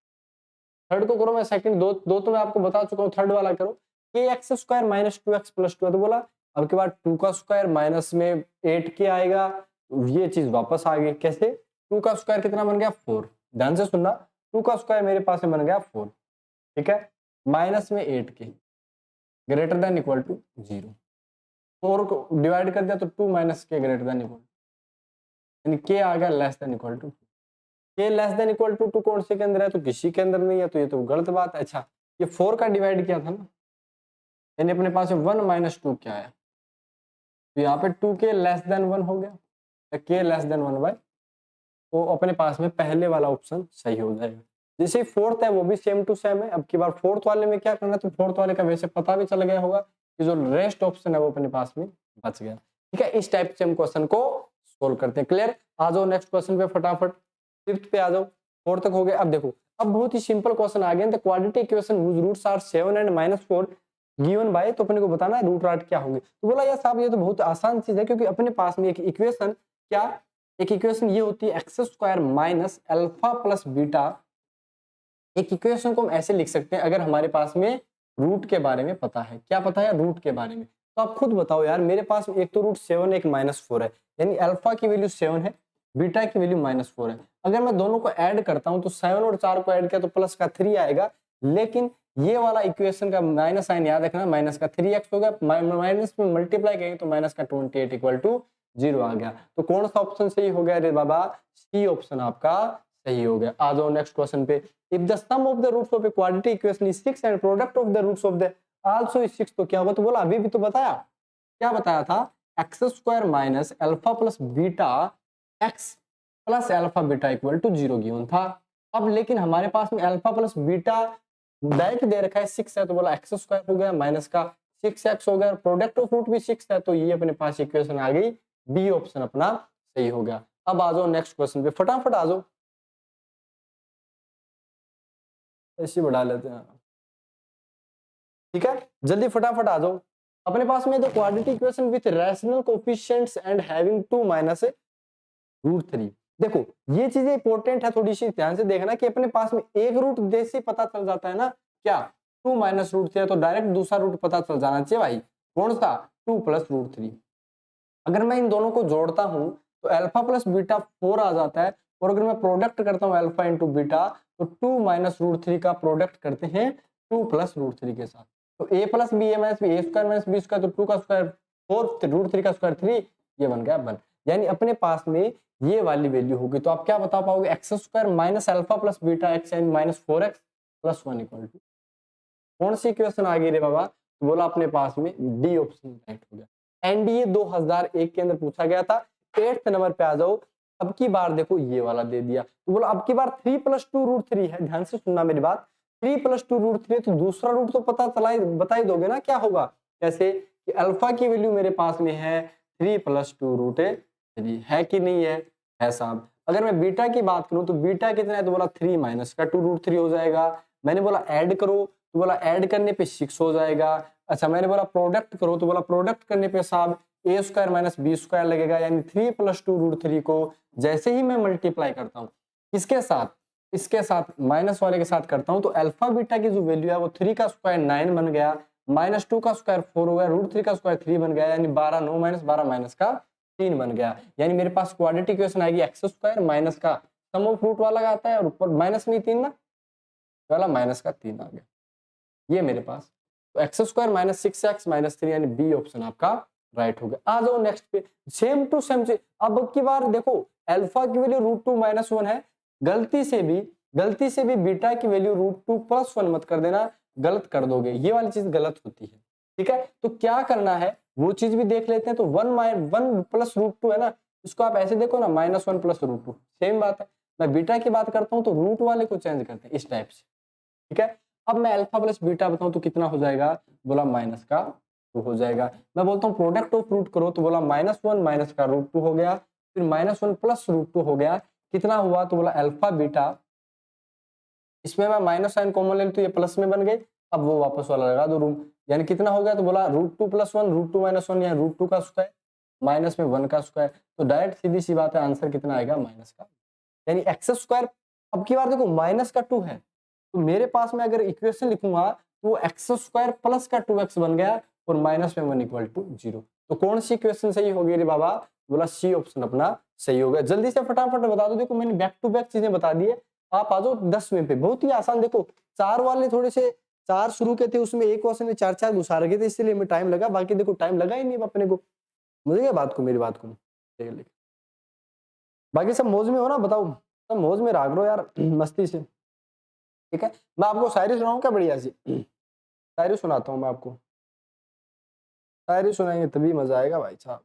थर्ड को करो, मैं सेकंड दो दो तो मैं आपको बता चुका हूँ, थर्ड वाला करो। के x square minus 2x plus 2 है, तो बोला अब के बाद 2 का स्क्वायर माइनस में 8k आएगा, ये चीज वापस आ गई। कैसे? 2 का स्क्वायर कितना बन गया? 4। ध्यान से सुनना, 2 का स्क्वायर मेरे पास में बन गया 4, ठीक है, माइनस में 8k greater than equal to 0। 4 को डिवाइड कर दिया तो 2 माइनस के ग्रेटर देन इक्वल, यानी के आ गया लेस देन इक्वल टू। के लेस देन इक्वल टू 2 कौन से के अंदर है? तो किसी के अंदर नहीं है, तो ये तो गलत बात है। अच्छा, ये 4 का डिवाइड किया था ना, यानी अपने पास 1 माइनस 2 क्या है, तो यहाँ पे 2k लेस देन 1 हो गया, k लेस देन 1 बाय, तो अपने पास में पहले वाला ऑप्शन सही हो जाएगा। जैसे फोर्थ है वो भी सेम टू सेम है। अब की बार फोर्थ वाले में क्या करना है, तो फोर्थ वाले का वैसे पता भी चल गया होगा कि जो रेस्ट ऑप्शन है वो अपने पास में बच गया, ठीक है। इस टाइप से हम क्वेश्चन को सोल्व करते हैं। क्लियर? आ जाओ नेक्स्ट क्वेश्चन पे फटाफट, फिफ्थ पे आ जाओ, फोर्थ तक हो गया। अब देखो, अब बहुत ही सिंपल क्वेश्चन आ गया, the quadratic equation whose roots are 7 and -4 given by, तो अपने को बताना है रूट राट क्या होंगे। तो बोला यार साहब ये तो बहुत आसान चीज है, क्योंकि अपने पास में एक इक्वेशन, क्या एक इक्वेशन ये होती है x square minus alpha plus beta. एक इक्वेशन को हम ऐसे लिख सकते हैं अगर हमारे पास में रूट के बारे में पता है। क्या पता है? रूट के बारे में। तो आप खुद बताओ यार, मेरे पास एक तो रूट 7 एक -4 है, यानी अल्फा की वैल्यू 7 है, बीटा की वैल्यू -4 है। अगर मैं दोनों को ऐड करता हूं तो 7 और 4 को ऐड किया तो प्लस का 3 आएगा, लेकिन ये वाला इक्वेशन का माइनस साइन याद रखना, माइनस का 3x होगा, माइनस में मल्टीप्लाई करेंगे तो माइनस का 28 इक्वल टू 0 आ गया। तो कौन सा ऑप्शन सही हो गया रे बाबा? सी ऑप्शन आपका सही हो गया। आ जाओ नेक्स्ट क्वेश्चन पे। If the sum of the roots of a quadratic equation is 6 and product of the roots of the also is 6, तो क्या होगा? तो बोला अभी भी तो बताया, क्या बताया था? X square minus alpha plus beta X plus alpha beta equal to 0 given था। अब लेकिन हमारे पास में अल्फा प्लस बीटा डायरेक्ट दे रखा है 6 है, तो बोला एक्स स्क्वायर हो गया माइनस का 6x हो गया, प्रोडक्ट ऑफ रूट भी 6 है, तो ये अपने पास इक्वेशन आ गई, बी ऑप्शन अपना सही हो गया। अब आ जाओ नेक्स्ट क्वेश्चन पे फटाफट आ जाओ, ऐसे बढ़ा लेते हैं, ठीक है, जल्दी फटाफट आ जाओ। अपने पास में the quadratic equation with rational coefficients and having 2 minus root 3। देखो ये चीजें इंपॉर्टेंट है, थोड़ी सी ध्यान से देखना कि अपने पास में एक रूट जैसे पता चल जाता है ना, क्या 2 माइनस रूट 3 है, तो डायरेक्ट दूसरा रूट पता चल जाना चाहिए भाई, कौन सा? 2 प्लस रूट 3। अगर मैं इन दोनों को जोड़ता हूं तो अल्फा प्लस बीटा 4 आ जाता है, और अगर मैं प्रोडक्ट करता हूं अल्फा इंटू बीटा तो 2 माइनस रूट 3 का प्रोडक्ट करते हैं 2 प्लस रूट 3 के साथ, तो a plus B A minus B A square minus B square, तो 2 का स्क्वायर 4 रूट 3 का स्क्वायर 3, ये बन गया 1। यानी अपने पास में ये वाली वैल्यू होगी। तो आप क्या बता पाओगे? X square minus alpha plus beta X and minus 4x plus 1 equal to, कौन सी इक्वेशन आ गई रे बाबा? तो बोला अपने पास में डी ऑप्शन राइट हो गया। एनडीए 2001 के अंदर पूछा गया था। 8th नंबर पे आ जाओ। अब की बार देखो ये वाला दे दिया, तो बोला अब की बार 3 प्लस 2 रूट 3 है, ध्यान से सुनना मेरी बात, 3 प्लस 2 रूट 3, तो दूसरा रूट तो पता चला ही, बता ही दोगे ना क्या होगा? कैसे कि अल्फा की वैल्यू मेरे पास में है 3 प्लस 2 रूट 3, है कि नहीं है? है साहब। अगर मैं बीटा की बात करूं तो बीटा कितना है? तो बोला 3 माइनस का 2 रूट 3 हो जाएगा। मैंने बोला ऐड करो, तो बोला ऐड करने पे 6 हो जाएगा। अच्छा, मैंने बोला प्रोडक्ट करो, तो बोला प्रोडक्ट करने पे साहब ए स्क्वायर माइनस बी स्क्वायर लगेगा, यानी 3 प्लस 2 रूट 3 को जैसे ही मैं मल्टीप्लाई करता हूँ इसके साथ, इसके साथ माइनस वाले के साथ करता हूँ, तो अल्फा बीटा की जो वैल्यू है वो 3 का स्क्वायर 9 बन गया, माइनस 2 का स्क्वायर 4 हो गया, रूट 3 का स्क्वायर 3 बन गया, यानी 12 9 माइनस 12 माइनस का 3 बन गया। यानी मेरे पास क्वाड्रेटिक इक्वेशन आएगी एक्स स्क्वायर माइनस का सम ऑफ रूट वाला आता है, और ऊपर माइनस में 3 ना वाला माइनस का 3 आ गया, ये मेरे पास। तो X square minus 6x minus 3, यानी बी ऑप्शन आपका राइट हो गया। आ जाओ नेक्स्ट पे, सेम टू सेम से। अब की बार देखो अल्फा की वैल्यू रूट 2 माइनस 1 है, गलती से भी बीटा की वैल्यू रूट 2 प्लस 1 मत कर देना, गलत कर दोगे, ये वाली चीज गलत होती है, ठीक है। तो क्या करना है वो चीज भी देख लेते हैं। तो 1 प्लस रूट 2 है ना, इसको आप ऐसे देखो ना, -1 प्लस रूट 2, सेम बात है। मैं बीटा की बात करता हूँ तो रूट वाले को चेंज करते हैं इस टाइप से, ठीक है। अब मैं अल्फा प्लस बीटा बताऊं तो कितना हो जाएगा, बोला माइनस का 2 हो जाएगा। मैं बोलता हूँ प्रोडक्ट ऑफ रूट करो तो बोला -1 माइनस का √2 हो गया, फिर -1 प्लस √2 हो गया, कितना हुआ तो बोला अल्फा बीटा, इसमें मैं माइनस साइन कॉमन ले लूं तो ये प्लस में बन गई, अब वो वापस वाला लगा दो रूम, यानी कितना हो गया तो बोला √2 + 1 √2 - 1 या √2 का स्क्वायर माइनस में 1 का स्क्वायर, तो डायरेक्ट सीधी सी बात है आंसर कितना आएगा माइनस का, यानी एक्स स्क्वायर। अब की बार देखो माइनस का 2 है तो मेरे पास में अगर इक्वेशन लिखूंगा तो एक्स स्क्वायर प्लस का 2x बन गया और माइनस में 1 = 0। तो कौन सी इक्वेशन सही होगी रे बाबा, बोला सी ऑप्शन अपना सही होगा। जल्दी से फटाफट बता दो, देखो मैंने बैक टू बैक चीजें बता दी है, आप आ जाओ 10वें पे, बहुत ही आसान। देखो 4 वाले थोड़े से 4 शुरू के थे, उसमें एक क्वेश्चन में 4 घुसा रखे थे, इसलिए हमें टाइम लगा, बाकी देखो टाइम लगा ही नहीं अपने को, मुझे क्या बात को, मेरी बात को बाकी सब मौज में हो ना, बताओ सब मौज में राग लो यार मस्ती से, ठीक है। मैं आपको शायरी सुनाऊं क्या बढ़िया सी, शायरी सुनाता हूँ मैं आपको, शायरी सुनाएंगे तभी मजा आएगा भाई साहब।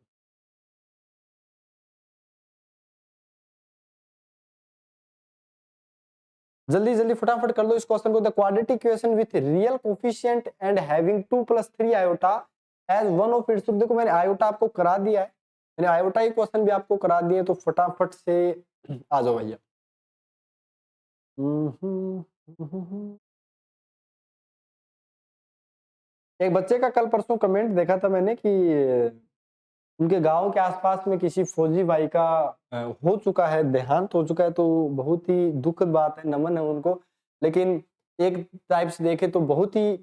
जल्दी जल्दी फटाफट कर दो इस क्वेश्चन को। The quadratic equation with real coefficient and having 2 + 3 iota has one of its, देखो मैंने आयोटा आपको करा दिया है, मैंने आयोटा ही क्वेश्चन भी आपको करा दिए, तो फटाफट से आ जाओ भैया। एक बच्चे का कल परसों कमेंट देखा था मैंने कि उनके गांव के आसपास में किसी फौजी भाई का हो चुका है, देहांत हो चुका है, तो बहुत ही दुखद बात है, नमन है उनको। लेकिन एक टाइप से देखे तो बहुत ही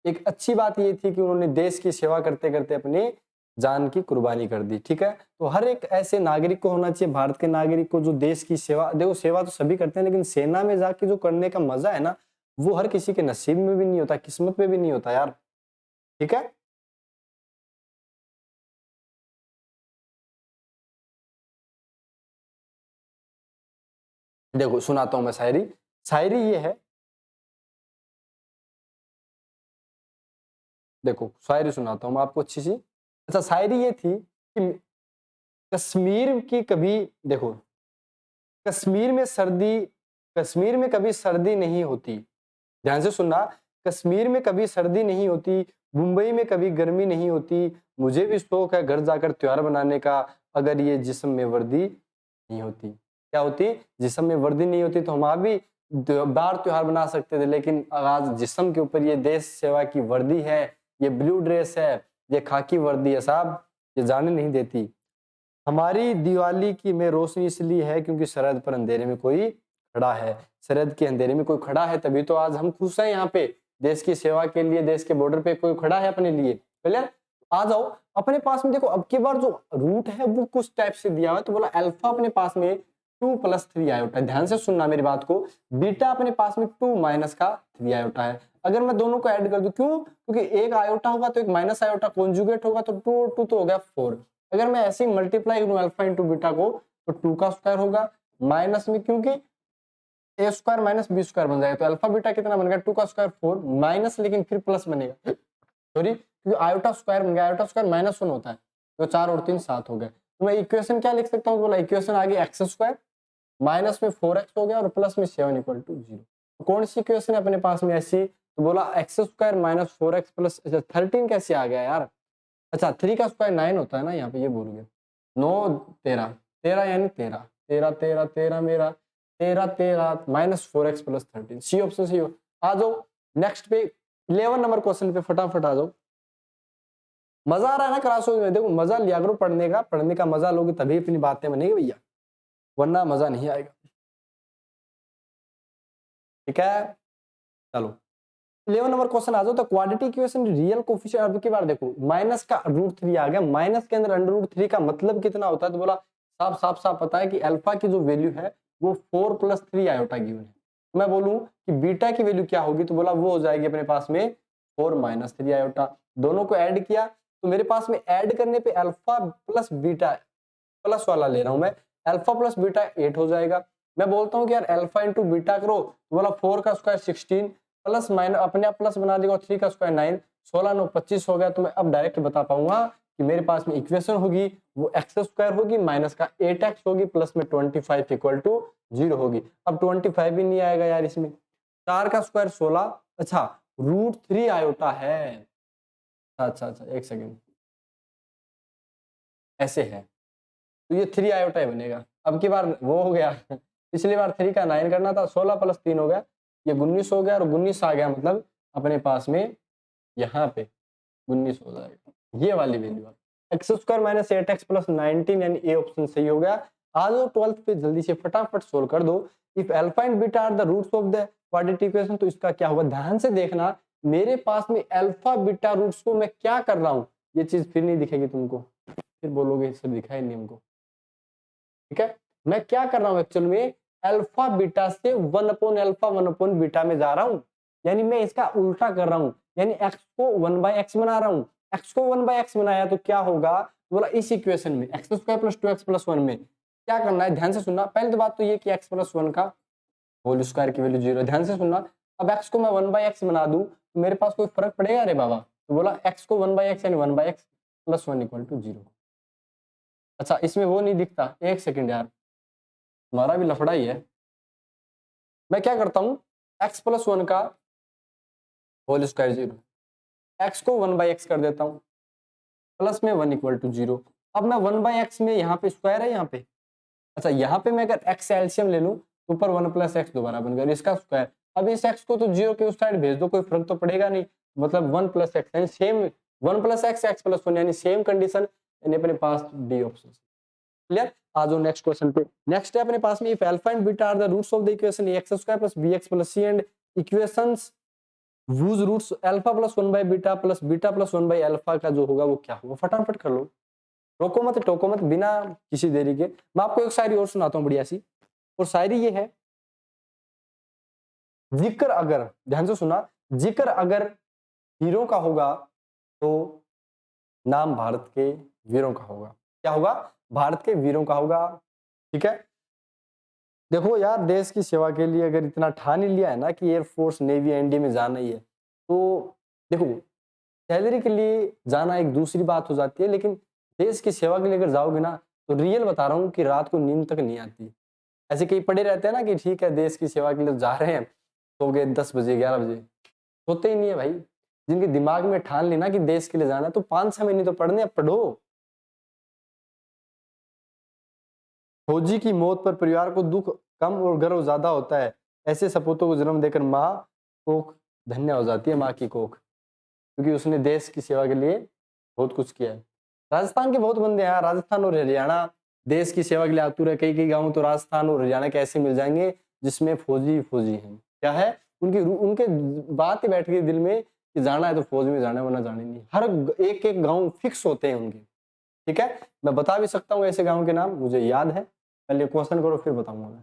एक अच्छी बात ये थी कि उन्होंने देश की सेवा करते करते अपनी जान की कुर्बानी कर दी, ठीक है। तो हर एक ऐसे नागरिक को होना चाहिए, भारत के नागरिक को, जो देश की सेवा, देखो सेवा तो सभी करते हैं लेकिन सेना में जाके जो करने का मजा है ना, वो हर किसी के नसीब में भी नहीं होता, किस्मत में भी नहीं होता यार, ठीक है। देखो सुनाता हूं मैं शायरी, शायरी ये है, देखो शायरी सुनाता हूं मैं आपको अच्छी सी। अच्छा शायरी ये थी कि कश्मीर की कभी, देखो कश्मीर में सर्दी, कश्मीर में कभी सर्दी नहीं होती, ध्यान से सुनना, कश्मीर में कभी सर्दी नहीं होती, मुंबई में कभी गर्मी नहीं होती, मुझे भी शौक है घर जाकर त्योहार मनाने का, अगर ये जिस्म में वर्दी नहीं होती। क्या होती, जिस्म में वर्दी नहीं होती तो हम आप भी बार त्योहार बना सकते थे, लेकिन आज जिस्म के ऊपर ये देश सेवा की वर्दी है, ये ब्लू ड्रेस है, ये खाकी वर्दी है साहब, ये जाने नहीं देती। हमारी दिवाली की में रोशनी इसलिए है क्योंकि सरहद पर अंधेरे में कोई खड़ा है, सरहद के अंधेरे में कोई खड़ा है, तभी तो आज हम खुश हैं यहाँ पे, देश की सेवा के लिए, देश के बॉर्डर पे कोई खड़ा है अपने लिए। क्लियर, आ जाओ अपने पास में। देखो अब की बार जो रूट है वो कुछ टाइप से दिया हुआ है, तो बोला अल्फा अपने पास में 2 + 3 आयोटा, ध्यान से सुनना मेरी बात को, बीटा अपने पास में 2 - का 3 आयोटा है। अगर मैं दोनों को ऐड कर दूं, क्यों, क्योंकि एक आयोटा होगा तो एक माइनस आयोटा कॉन्जुगेट होगा, तो 2 और 2 तो हो गया 4। अगर मैं ऐसे ही मल्टीप्लाई करूं अल्फा इंटू बीटा को, तो 2 का स्क्वायर होगा, माइनस में क्योंकि ए स्क्वायर माइनस बी स्क्वायर बन जाएगा, तो अल्फा बीटा कितना बन गया, 2 का स्क्वायर 4 माइनस, लेकिन फिर प्लस बनेगा, सॉरी क्योंकि आयोटा स्क्वायर बन गया, आयोटा स्क्वायर -1 होता है, तो 4 और 3 7 हो गए। तो मैं इक्वेशन क्या लिख सकता हूँ, बोला इक्वेशन आगे एक्स स्क्वायर माइनस में 4x हो गया और प्लस में 7 = 0। तो कौन सी इक्वेशन है अपने पास में ऐसी, तो बोला x square minus 4x plus, अच्छा 13 कैसे आ गया यार, अच्छा 3 का स्क्वायर 9 होता है ना, यहाँ पे ये भूल गए, 9 13 13 यानी 13 13 13 13 मेरा 13 13 -4x प्लस 13, सी ऑप्शन सही हो। आ जाओ नेक्स्ट पे 11 नंबर क्वेश्चन पे फटाफट आ जाओ। मजा आ रहा है ना क्लासों में, देखो मजा लिया करो पढ़ने का, पढ़ने का मजा लोगे तभी अपनी बातें बनेगी भैया, वरना मजा नहीं आएगा, ठीक है। चलो 11 नंबर क्वेश्चन आ जाओ। तो क्वाड्रेटिक इक्वेशन रियल कोफिशिएंट, अब की बार देखो माइनस का √3 आ गया, माइनस के अंदर √3 का मतलब कितना होता है, तो बोला साफ साफ साफ पता है कि अल्फा की जो वैल्यू है वो 4 + 3 आयोटा गिवन है। तो मैं बोलूं कि बीटा की वैल्यू क्या होगी, तो बोला वो हो जाएगी अपने पास में 4 - 3 आयोटा, दोनों को ऐड किया तो मेरे पास में ऐड करने पे अल्फा प्लस बीटा प्लस वाला ले रहा हूं मैं, अल्फा प्लस बीटा 8 हो जाएगा। मैं बोलता हूं कि यार अल्फा इंटू बीटा करो, तो बोला 4 का स्क्वायर 16 प्लस माइनस अपने आप प्लस बना देगा, 3 का स्क्वायर 9 16 9 25 हो गया। तो मैं अब डायरेक्ट बता पाऊंगा कि मेरे पास में इक्वेशन होगी वो एक्स स्क्वायर होगी माइनस का 8x होगी प्लस में 25 = 0 होगी। अब 25 भी नहीं आएगा यार इसमें, 4 का स्क्वायर 16 अच्छा √3 आयोटा है। अच्छा एक सेकेंड, ऐसे है तो ये 3 आयोटा ही बनेगा। अब की बार वो हो गया पिछली बार 3 का 9 करना था, 16 + 3 हो गया, ये 19 हो गया और 19 आ गया, मतलब अपने पास में यहाँ पे 19 हो जाएगा, ये वाली वैल्यू है। x² - 8x + 19 यानी ए ऑप्शन सही हो गया। आ जाओ 12th पे जल्दी से फटाफट सोल्व कर दो। If alpha and beta are the roots of the quadratic equation, तो इसका क्या होगा, ध्यान से देखना। मेरे पास में अल्फा बीटा रूट्स को मैं क्या कर रहा हूँ, ये चीज फिर नहीं दिखेगी तुमको, फिर बोलोगे सर दिखाई नहीं हमको। ठीक है, मैं क्या कर रहा हूँ एक्चुअल में, अल्फा बीटा से 1/अल्फा 1/बीटा में जा रहा हूँ, यानी मैं इसका उल्टा कर रहा हूँ, यानी x को 1/x बना रहा हूँ। x को 1/x बनाया तो क्या होगा, बोला इस इक्वेशन में x² + 2x + 1 में क्या करना है, ध्यान से सुनना। पहली तो बात तो ये कि x + 1 का होल स्क्वायर की वैल्यू 0, ध्यान से सुनना। अब x को मैं 1/x बना दूं तो मेरे पास कोई फर्क पड़ेगा रे बाबा, तो बोला x को 1/x यानी 1/x + 1 = 0। अच्छा इसमें वो नहीं दिखता, एक सेकंड यार, हमारा भी लफड़ा ही है। मैं क्या करता हूँ, x + 1 का होल स्क्वायर 0, x को 1/x कर देता हूँ, प्लस में 1 = 0। अब मैं 1/x में यहाँ पे स्क्वायर है यहाँ पे, अच्छा यहाँ पे मैं अगर x एलसीएम ले लूँ तो ऊपर 1 + x दोबारा बन गया, इसका स्क्वायर। अब इस x को तो 0 के उस साइड भेज दो, कोई फर्क तो पड़ेगा नहीं, मतलब 1 + x यानी सेम 1 + x x + 1 यानी सेम कंडीशन, यानी अपने पास डी ऑप्शन। क्लियर, आ जाओ नेक्स्ट क्वेश्चन पे। नेक्स्ट है अपने पास में if alpha and beta are the roots of the equation ax² + bx + c and equations whose roots alpha + 1/बीटा + बीटा + 1/अल्फा का जो होगा वो क्या होगा, फटाफट कर लो, रोको मत टोको मत, बिना किसी देरी के। मैं आपको एक शायरी और सुनाता हूँ बढ़िया सी, और शायरी ये है, जिक्र अगर, ध्यान से सुना, जिक्र अगर हीरो का होगा तो नाम भारत के वीरों का होगा। क्या होगा, भारत के वीरों का होगा। ठीक है, देखो यार देश की सेवा के लिए अगर इतना ठान ही लिया है ना कि एयरफोर्स नेवी एनडीए में जाना ही है, तो देखो सैलरी के लिए जाना एक दूसरी बात हो जाती है, लेकिन देश की सेवा के लिए अगर जाओगे ना तो रियल बता रहा हूँ कि रात को नींद तक नहीं आती। ऐसे कई पड़े रहते हैं ना कि ठीक है देश की सेवा के लिए जा रहे हैं, सो गए 10 बजे 11 बजे, सोते ही नहीं है भाई। जिनके दिमाग में ठान लेना कि देश के लिए जाना है तो 5-6 महीने तो पढ़ने, पढ़ो। फौजी की मौत पर परिवार को दुख कम और गर्व ज्यादा होता है, ऐसे सपूतों को जन्म देकर माँ कोख धन्य हो जाती है, माँ की कोख, क्योंकि उसने देश की सेवा के लिए बहुत कुछ किया है। राजस्थान के बहुत बंदे हैं, राजस्थान और हरियाणा देश की सेवा के लिए आतुर है। कई कई गांव तो राजस्थान और हरियाणा के ऐसे मिल जाएंगे जिसमें फौजी फौजी हैं। क्या है, उनकी उनके बात ही बैठ गई दिल में कि जाना है तो फौज में जाना है, वरना जाने नहीं। हर एक एक गांव फिक्स होते हैं उनके। ठीक है, मैं बता भी सकता हूँ ऐसे गांव के नाम, मुझे याद है, पहले क्वेश्चन करो फिर बताऊंगा मैं।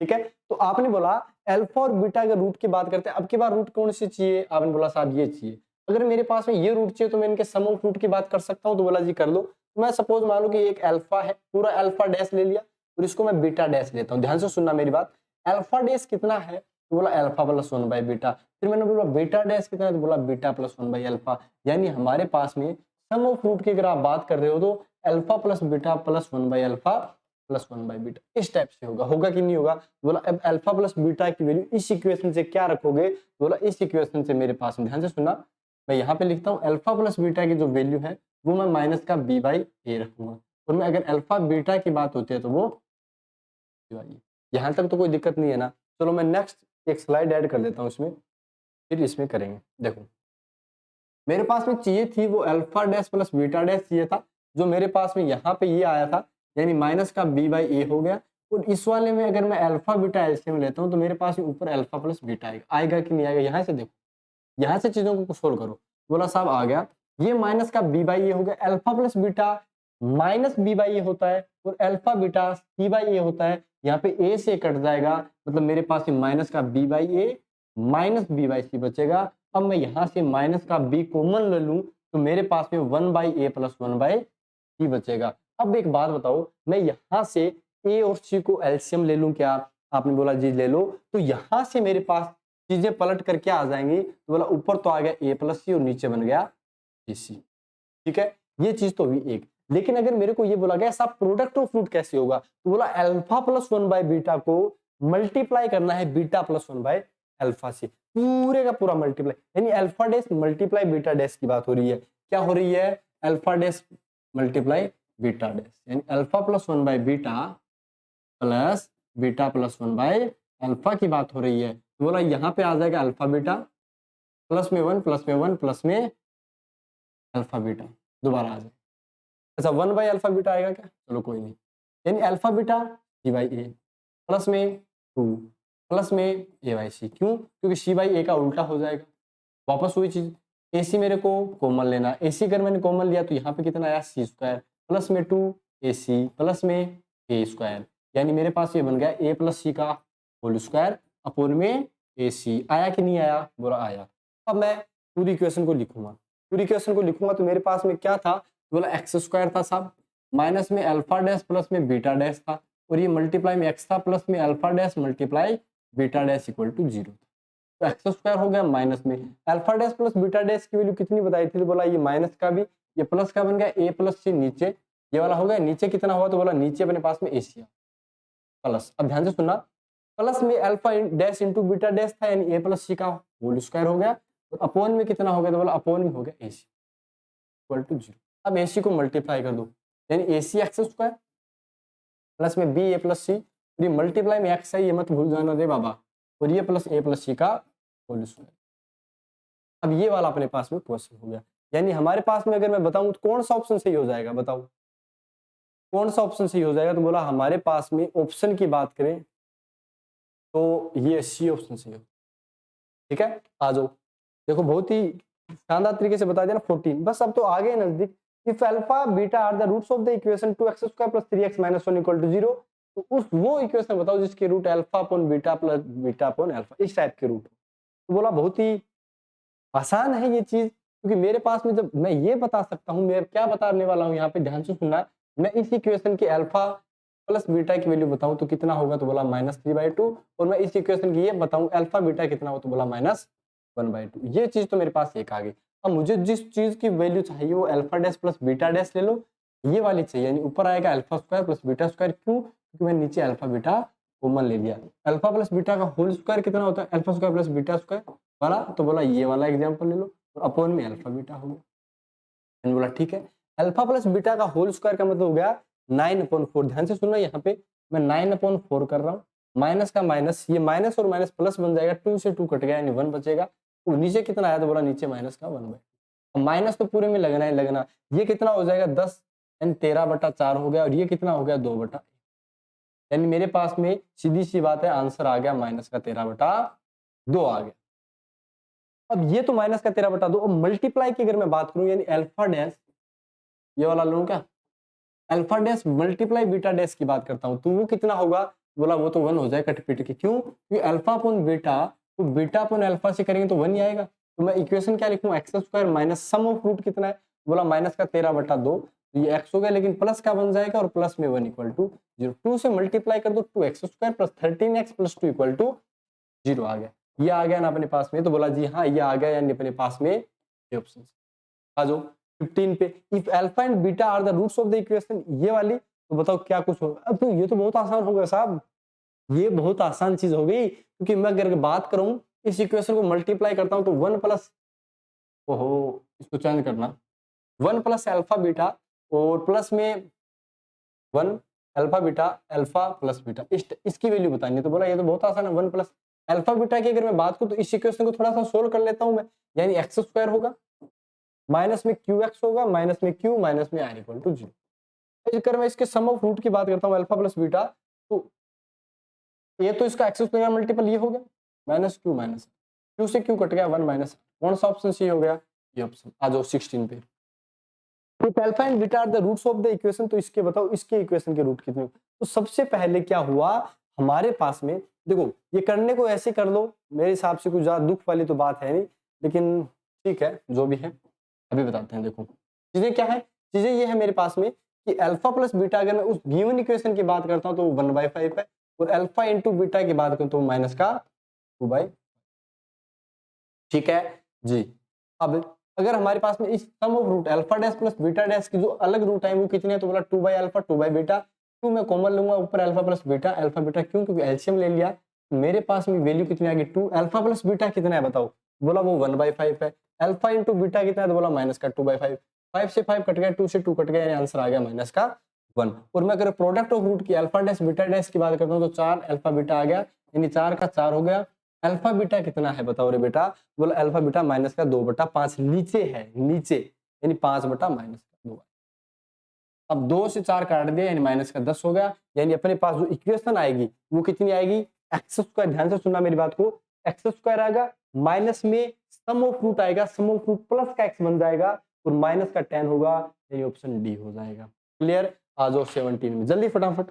ठीक है, तो आपने बोला अल्फा और बीटा के रूट की बात करते हैं, अब की बार रूट कौन सी चाहिए, आपने बोला साहब ये चाहिए। अगर मेरे पास में ये रूट चाहिए तो मैं इनके सम ऑफ रूट की बात कर सकता हूँ, तो बोला जी कर लो। तो मैं सपोज मान लो कि एक अल्फा है, पूरा अल्फा डैश ले लिया और इसको मैं बीटा डैश लेता हूँ। ध्यान से सुनना मेरी बात, अल्फा डैश कितना है, तो बोला अल्फा + 1/बीटा। फिर मैंने बोला बीटा डैश कितना है, तो बोला बीटा + 1/अल्फा। यानी हमारे पास में सम ऑफ रूट की अगर आप बात कर रहे हो तो अल्फा + बीटा + 1/अल्फा + 1/बीटा, इस टाइप से होगा। होगा कि नहीं होगा, बोला अब अल्फा + बीटा की वैल्यू इस इक्वेशन से क्या रखोगे, बोला इस इक्वेशन से मेरे पास में। ध्यान से सुना, मैं यहाँ पे लिखता हूँ अल्फा + बीटा की जो वैल्यू है वो मैं माइनस का b/a रखूंगा, और मैं अगर अल्फा बीटा की बात होती है तो वो यहाँ तक तो कोई दिक्कत नहीं है ना। चलो मैं नेक्स्ट एक स्लाइड ऐड कर देता हूँ इसमें, फिर इसमें करेंगे। देखो मेरे पास में चाहिए थी वो अल्फा डैश + बीटा डैश चाहिए था, जो मेरे पास में यहाँ पे ये आया था, यानी माइनस का b/a हो गया। और इस वाले में अगर मैं अल्फा बीटा एलसीएम लेता हूँ तो मेरे पास में ऊपर अल्फा + बीटा आएगा कि नहीं आएगा, यहाँ से देखो, यहाँ से चीजों को सोल्व करो। बोला साहब आ गया, ये माइनस का b/a हो गया, अल्फा + बीटा माइनस b/a होता है और अल्फा बीटा c/a होता है। यहाँ पे a से कट जाएगा, मतलब मेरे पास में माइनस का b/a माइनस b/c बचेगा। अब मैं यहाँ से माइनस का b कॉमन ले लूं तो मेरे पास में 1/a + 1/c बचेगा। अब एक बात बताओ, मैं यहाँ से a और c को एलसीएम ले लूं क्या, आपने बोला जी ले लो। तो यहाँ से मेरे पास चीजें पलट कर क्या आ जाएंगी, तो बोला ऊपर तो आ गया a + c और नीचे बन गया ac। ठीक है, ये चीज तो हुई एक। लेकिन अगर मेरे को ये बोला गया सब प्रोडक्ट ऑफ रूट कैसे होगा, तो बोला अल्फा + 1/बीटा को मल्टीप्लाई करना है बीटा + 1/अल्फा से। पूरे का पूरा मल्टीप्लाई, यानी alpha dash multiply beta dash की बात हो रही है। क्या हो रही है? Alpha dash multiply beta dash, यानी alpha plus 1 by beta plus beta plus 1 by alpha की बात हो रही है। तो बोला यहाँ पे आ जाएगा अल्फा बीटा प्लस में 1 प्लस में 1 प्लस में अल्फा बीटा, दोबारा आ जाए। अच्छा 1 बाय अल्फा बीटा आएगा क्या? चलो कोई नहीं, यानी alpha beta C by A plus में 2 प्लस में ए बाई सी। क्यों? क्योंकि सी बाई ए का उल्टा हो जाएगा। वापस वही चीज, ए सी मेरे को कॉमन लेना, ए सी अगर मैंने कॉमन लिया तो यहाँ पे कितना आया सी स्क्वायर प्लस में 2 ए सी प्लस में ए स्क्वायर, यानी मेरे पास ये बन गया ए प्लस सी का होल स्क्वायर अपोन में ए सी। आया कि नहीं आया? बोला आया। अब मैं पूरी इक्वेशन को लिखूंगा, पूरी इक्वेशन को लिखूंगा तो मेरे पास में क्या था? बोला एक्स स्क्वायर था साहब, माइनस में अल्फा डैश प्लस में बीटा डैश था, और ये मल्टीप्लाई में एक्स था प्लस में alpha dash multiply beta dash equal to 0। तो एक्स स्क्वायर हो गया माइनस में alpha dash plus beta dash की वैल्यू कितनी बताई थी? तो बोला ये माइनस का भी, ये प्लस का बन गया ए प्लस सी, नीचे ये वाला हो गया, नीचे कितना हुआ? तो बोला नीचे अपने पास में ए सी प्लस। अब ध्यान से सुनना, प्लस में alpha dash into beta dash था, यानी ए प्लस सी का होल स्क्वायर हो गया, और अपोन में कितना हो गया? तो बोला अपोन में हो गया ए सी इक्वल टू 0। अब ए सी को मल्टीप्लाई कर दो, यानी ए सी एक्स स्क्वायर प्लस में बी ए प्लस सी, ये मल्टीप्लाई में एक्स है, ये मत भूल जाना रे बाबा, और ये प्लस ए प्लस सी का होल स्क्वायर। अब ये वाला अपने पास में क्वेश्चन हो गया, यानी हमारे पास में अगर मैं बताऊं तो कौन सा ऑप्शन सही हो जाएगा? बताओ कौन सा ऑप्शन सही हो जाएगा? तो बोला हमारे पास में ऑप्शन की बात करें तो ये सी ऑप्शन सही हो। ठीक है, आ जाओ, देखो बहुत ही शानदार तरीके से बता दिया ना 14। बस अब तो आगे नजदीक, if alpha beta are the roots of the equation 2x square plus 3x minus 1 equal to 0, तो उस वो इक्वेशन बताओ जिसके root alpha upon beta plus beta upon alpha, इस टाइप के रूट। तो बोला बहुत ही आसान है ये चीज, क्योंकि मेरे पास में जब मैं ये बता सकता हूँ, मैं क्या बताने वाला हूँ यहाँ पे, ध्यान से सुनना। मैं इस इक्वेशन के अल्फा प्लस बीटा की वैल्यू बताऊं तो कितना होगा? तो बोला -3/2, और मैं इस इक्वेशन की ये बताऊं अल्फा बीटा कितना हो? तो बोला -1/2। ये चीज तो मेरे पास एक आ गई। अब मुझे जिस चीज की वैल्यू चाहिए वो alpha dash plus beta dash ले लो, ये वाली चाहिए, यानी ऊपर आएगा alpha square plus beta square. क्यों? क्योंकि मैंने नीचे अल्फा बीटा कॉमन ले लिया। अल्फा प्लस बीटा का होल स्क्वायर कितना होता है? Alpha square plus beta square वाला, तो बोला ये वाला एग्जाम्पल ले लो, और अपॉन में अल्फा बीटा हो गया। मैंने बोला ठीक है, अल्फा प्लस बीटा का होल स्क्वायर का मतलब हो गया 9/4। ध्यान से सुनना, यहाँ पे मैं 9/4 कर रहा हूँ, माइनस का माइनस, ये माइनस और माइनस प्लस बन जाएगा, 2 से 2 कट गया, यानी 1 बचेगा। तो नीचे कितना आया? तो बोला नीचे माइनस का 1/2। माइनस तो पूरे में लगना ही लगना, ये कितना हो जाएगा 10 यानी 13/4 हो गया, और ये कितना हो गया 2/, यानी मेरे पास में सीधी सी बात है आंसर आ गया माइनस का 13/2 आ गया। अब ये तो माइनस का 13/2, अब मल्टीप्लाई की अगर मैं बात करूं, यानी अल्फा डैश, ये वाला लूं क्या? Alpha dash multiply beta dash की बात करता हूं, तो वो कितना होगा? बोला वो तो 1 हो जाएगा कट पिट के। क्यों? क्योंकि अल्फा अपॉन बीटा, तो बीटा अपॉन अल्फा से करेंगे तो 1 ही आएगा। तो मैं इक्वेशन क्या लिखूं? X square minus sum of root कितना है? बोला माइनस का 13/2, तो ये एक्स हो गया, लेकिन प्लस का बन जाएगा, और प्लस में 1 इक्वल टू 0। 2 से मल्टीप्लाई कर दो, 2x square plus 13x plus 2 equal to 0 आ गया। ये आ गया ना अपने पास में? तो बोला जी हाँ ये आ गया, यानी अपने पास में ये ऑप्शन। आ जाओ 15 पे, if alpha and beta are the roots of the equation, ये वाली, तो बताओ क्या कुछ होगा? अब तो ये तो बहुत आसान हो गया साहब, ये बहुत आसान चीज हो गई, क्योंकि मैं अगर बात करूं इस इक्वेशन को मल्टीप्लाई करता हूं तो 1 प्लस, ओहो इसको चेंज करना, 1 प्लस अल्फा बीटा और प्लस में 1 alpha beta, alpha plus beta, इसकी वैल्यू बतानी है। तो बोला ये तो बहुत आसान है, 1 प्लस अल्फा बीटा की अगर मैं बात करूं तो इस इक्वेशन को थोड़ा सा सोल्व कर लेता हूं मैं, यानी एक्स स्क्वायर होगा, माइनस में क्यू एक्स होगा, माइनस में क्यू, माइनस में आर इक्वल टू 0। अगर मैं इसके सम ऑफ रूट की बात करता हूँ अल्फा प्लस बीटा, तो ये तो इसका एक्स स्क्वायर मल्टीपल ये हो गया, माइनस क्यू माइनस क्यू से क्यू कट गया 1 माइनस, कौन सा ऑप्शन सही हो गया? ये ऑप्शन। आ जाओ 16 पे, तो alpha and beta are the roots of the equation, तो इसके बताओ इसके इक्वेशन के रूट कितने? तो सबसे पहले क्या हुआ हमारे पास में, देखो ये करने को ऐसे कर लो, मेरे हिसाब से कुछ ज्यादा दुख वाली तो बात है नहीं, लेकिन ठीक है जो भी है अभी बताते हैं। देखो चीजें क्या है, चीजें ये है मेरे पास में कि अल्फा प्लस बीटा अगर मैं उस गिवन इक्वेशन की बात करता हूं तो 1/5 है, और अल्फा इंटू बीटा की बात करूं तो माइनस का 2/, ठीक है जी। अब अगर हमारे पास में इस sum of root alpha dash plus beta dash की जो अलग रूट है वो कितने हैं? तो बोला 2/अल्फा 2/बीटा, 2 मैं कॉमन लूंगा ऊपर alpha plus beta, alpha beta, क्यों? क्योंकि एलसीएम ले लिया, मेरे पास में वैल्यू कितनी आ गई 2, अल्फा प्लस बीटा कितना है बताओ, बोला वो 1/5 है, अल्फा इंटू बीटा कितना है तो बोला माइनस का 2/5, 5 से 5 कट गया, 2 से 2 कट गया, यानी आंसर आ गया माइनस का 1। और मैं अगर प्रोडक्ट ऑफ रूट की अल्फा डैश बीटा डैश की बात करता हूँ तो 4 अल्फा बीटा आ गया, यानी 4 का 4 हो गया। अल्फा बीटा कितना है बताओ रे बेटा, बोला अल्फा बीटा माइनस का 2/5 नीचे है, नीचे यानी 5/-2। अब 2 से 4 काट दिया यानी माइनस का 10 हो गया, यानी अपने पास जो इक्वेशन आएगी वो कितनी आएगी, एक्स स्क्वायर, ध्यान से सुनना मेरी बात को, एक्स स्क्वायर आएगा, माइनस में सम ऑफ रूट आएगा, सम ऑफ रूट प्लस का एक्स बन जाएगा और माइनस का 10 होगा, यानी ऑप्शन डी हो जाएगा। क्लियर, आ जाओ 17 में जल्दी फटाफट,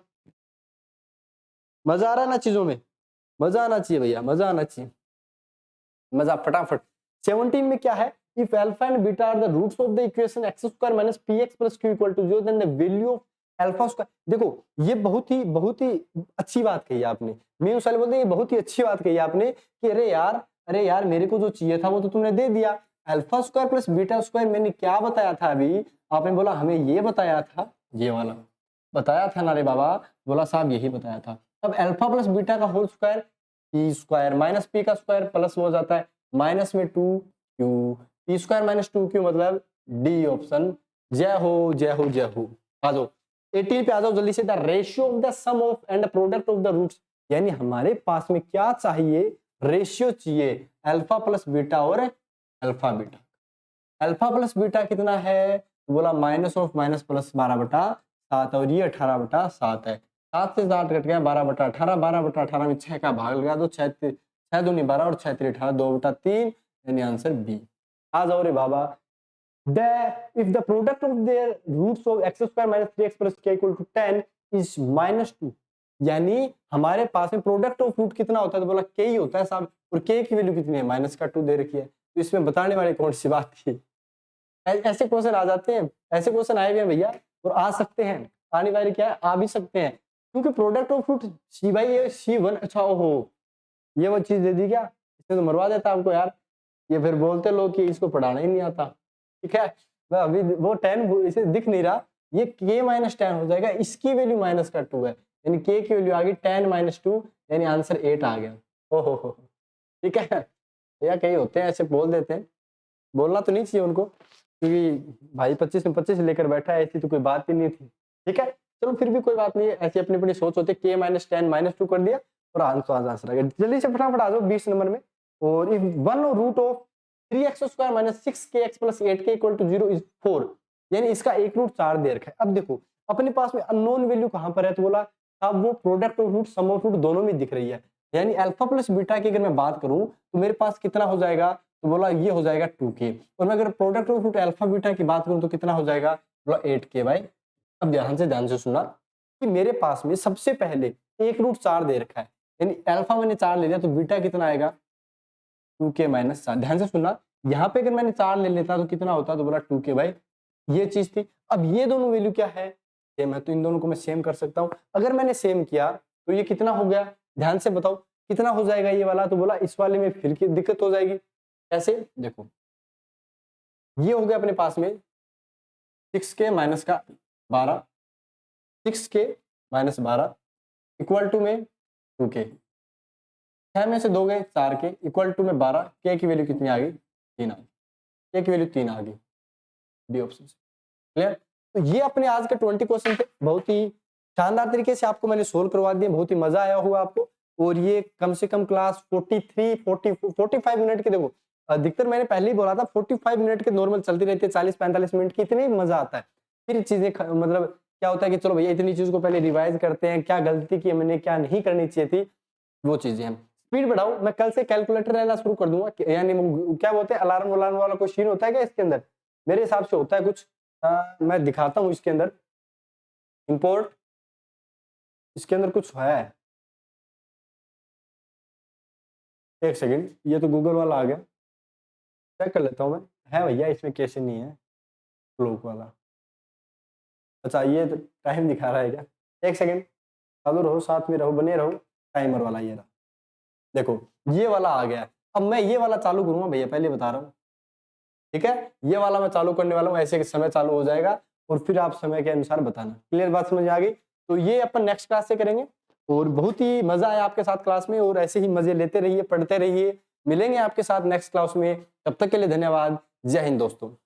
मजा आ रहा है ना चीजों में, मजा आना चाहिए भैया, मजा आना चाहिए, मजा फटाफट। 17 में क्या है, if alpha and beta are the roots of the equation x square minus px plus q equal to 0 then the value of alpha square, देखो ये बहुत ही अच्छी बात कही आपने, मैं उस वाले बोलते हैं ये बहुत ही अच्छी बात कही आपने कि अरे यार मेरे को जो चाहिए था वो तो तुमने दे दिया, alpha square plus beta square मैंने क्या बताया था अभी, आपने बोला हमें ये बताया था, ये वाला बताया था ना रे बाबा, बोला साहब यही बताया था। अब अल्फा प्लस बीटा का whole square P square minus P का स्क्वायर प्लस हो जाता है माइनस में 2q, P square minus 2q मतलब डी ऑप्शन। जय हो जय हो जय हो। आ जाओ 18 पे आ जाओ जल्दी से, the ratio of the sum of and the product of the roots, यानी हमारे पास में क्या चाहिए, रेशियो चाहिए अल्फा प्लस बीटा और alpha beta. Alpha plus beta कितना है, बोला माइनस ऑफ माइनस प्लस 12/7 और ये 18/7 है, 7 से 7 कट गया 12/18, 12/18 में 6 का भाग लगा दो, 6 दूनी 12 और 6 3 18, 2/3, यानी आंसर बी। आ जाओ रे बाबा, if the product of their roots of x square minus 3x plus k equal to 10 is -2, यानी हमारे पास में प्रोडक्ट ऑफ रूट कितना होता है तो बोला k ही होता है साहब, और k की वैल्यू कितनी है -2 दे रखी है, तो इसमें बताने वाली कौन सी बात थी। ऐसे क्वेश्चन आ जाते हैं, ऐसे क्वेश्चन आए हुए हैं भैया, और आ सकते हैं, आने वाले क्या है आ भी सकते हैं, क्योंकि प्रोडक्ट ऑफ रूट सी भाई ये C1, अच्छा ओहो ये वो चीज दे दी क्या, इसने तो मरवा देता आपको यार, ये फिर बोलते लोग कि इसको पढ़ाना ही नहीं आता, ठीक है। अभी वो 10 इसे दिख नहीं रहा, ये k माइनस 10 हो जाएगा, इसकी वैल्यू माइनस का 2 है, यानी k की वैल्यू आ गई 10 माइनस 2, यानी आंसर 8 आ गया। ओहो ठीक है भैया, कई होते हैं ऐसे बोल देते हैं, बोलना तो नहीं चाहिए उनको, क्योंकि भाई 25 में 25 लेकर बैठा है, ऐसी तो कोई बात ही नहीं थी, ठीक है। चलो फिर भी कोई बात नहीं है, ऐसी अपनी अपनी सोच होती है, k माइनस 10 माइनस 2 कर दिया और आंसर आ गया। जल्दी से फटाफट आ जाओ 20 नंबर में, और if one root of 3x square minus 6kx plus 8k equal to 0 is 4, यानी इसका एक रूट 4 दे रखा है। अब देखो अपने पास में अननोन वैल्यू कहां पर है, तो बोला अब वो product of root sum of root दोनों में दिख रही है, यानी अल्फा प्लस बीटा की अगर मैं बात करूं तो मेरे पास कितना हो जाएगा, तो बोला ये हो जाएगा 2k, और मैं अगर product of root alpha beta की बात करूं तो कितना हो जाएगा, बोला 8k भाई। अब ध्यान से सुनना कि मेरे पास में सबसे पहले एक रूट 4 दे रखा है, यानी अल्फा मैंने 4 ले लिया तो बीटा कितना आएगा 2k माइनस 4। ध्यान से सुनना, यहाँ पे अगर मैंने 4 ले लेता तो कितना होता, तो बोला 2k भाई, ये चीज थी। अब ये दोनों वैल्यू क्या है, सेम है, तो इन दोनों को मैं सेम कर सकता हूँ। अगर मैंने सेम किया तो ये कितना हो गया, ध्यान से बताओ कितना हो जाएगा ये वाला, तो बोला इस वाले में फिर की दिक्कत हो जाएगी। कैसे, देखो ये हो गया अपने पास में 6k माइनस का 12, 6k माइनस 12 इक्वल टू में 2k, 6 में से 2 गए 4 के इक्वल टू में 12, k की वैल्यू कितनी आ गई 3 आ गई, k की वैल्यू 3 आ गई, डी ऑप्शन। क्लियर, तो ये अपने आज के 20 क्वेश्चन थे, बहुत ही शानदार तरीके से आपको मैंने सोल्व करवा दिए, बहुत ही मजा आया होगा आपको। और ये कम से कम क्लास 45 मिनट के, देखो अधिकतर मैंने पहले ही बोला था 45 मिनट के नॉर्मल चलती रहती है, 40-45 मिनट की, इतने मजा आता है। फिर चीजें मतलब क्या होता है कि चलो भैया इतनी चीज को पहले रिवाइज करते हैं, क्या गलती की मैंने क्या नहीं करनी चाहिए थी, वो चीजें हैं। स्पीड बढ़ाओ, मैं कल से कैलकुलेटर लेना शुरू कर दूंगा, यानी क्या बोलते हैं अलार्म वाला कोई सीन होता है क्या इसके अंदर, मेरे हिसाब से होता है कुछ, मैं दिखाता हूँ इसके अंदर इंपोर्ट, इसके अंदर कुछ है, एक सेकंड, ये तो गूगल वाला आ गया, चेक कर लेता हूँ मैं, है भैया इसमें कैसे नहीं है क्लॉक वाला, अच्छा ये तो टाइम दिखा रहा है क्या, एक सेकंड चालू रहो, साथ में रहो, बने रहो, टाइमर वाला ये रहा, देखो ये वाला आ गया। अब मैं ये वाला चालू करूंगा भैया, पहले बता रहा हूँ, ठीक है, ये वाला मैं चालू करने वाला हूँ, ऐसे कि समय चालू हो जाएगा और फिर आप समय के अनुसार बताना। क्लियर बात समझ आ गई, तो ये अपन नेक्स्ट क्लास से करेंगे। और बहुत ही मजा आया आपके साथ क्लास में, और ऐसे ही मजे लेते रहिए, पढ़ते रहिए। मिलेंगे आपके साथ नेक्स्ट क्लास में, तब तक के लिए धन्यवाद। जय हिंद दोस्तों।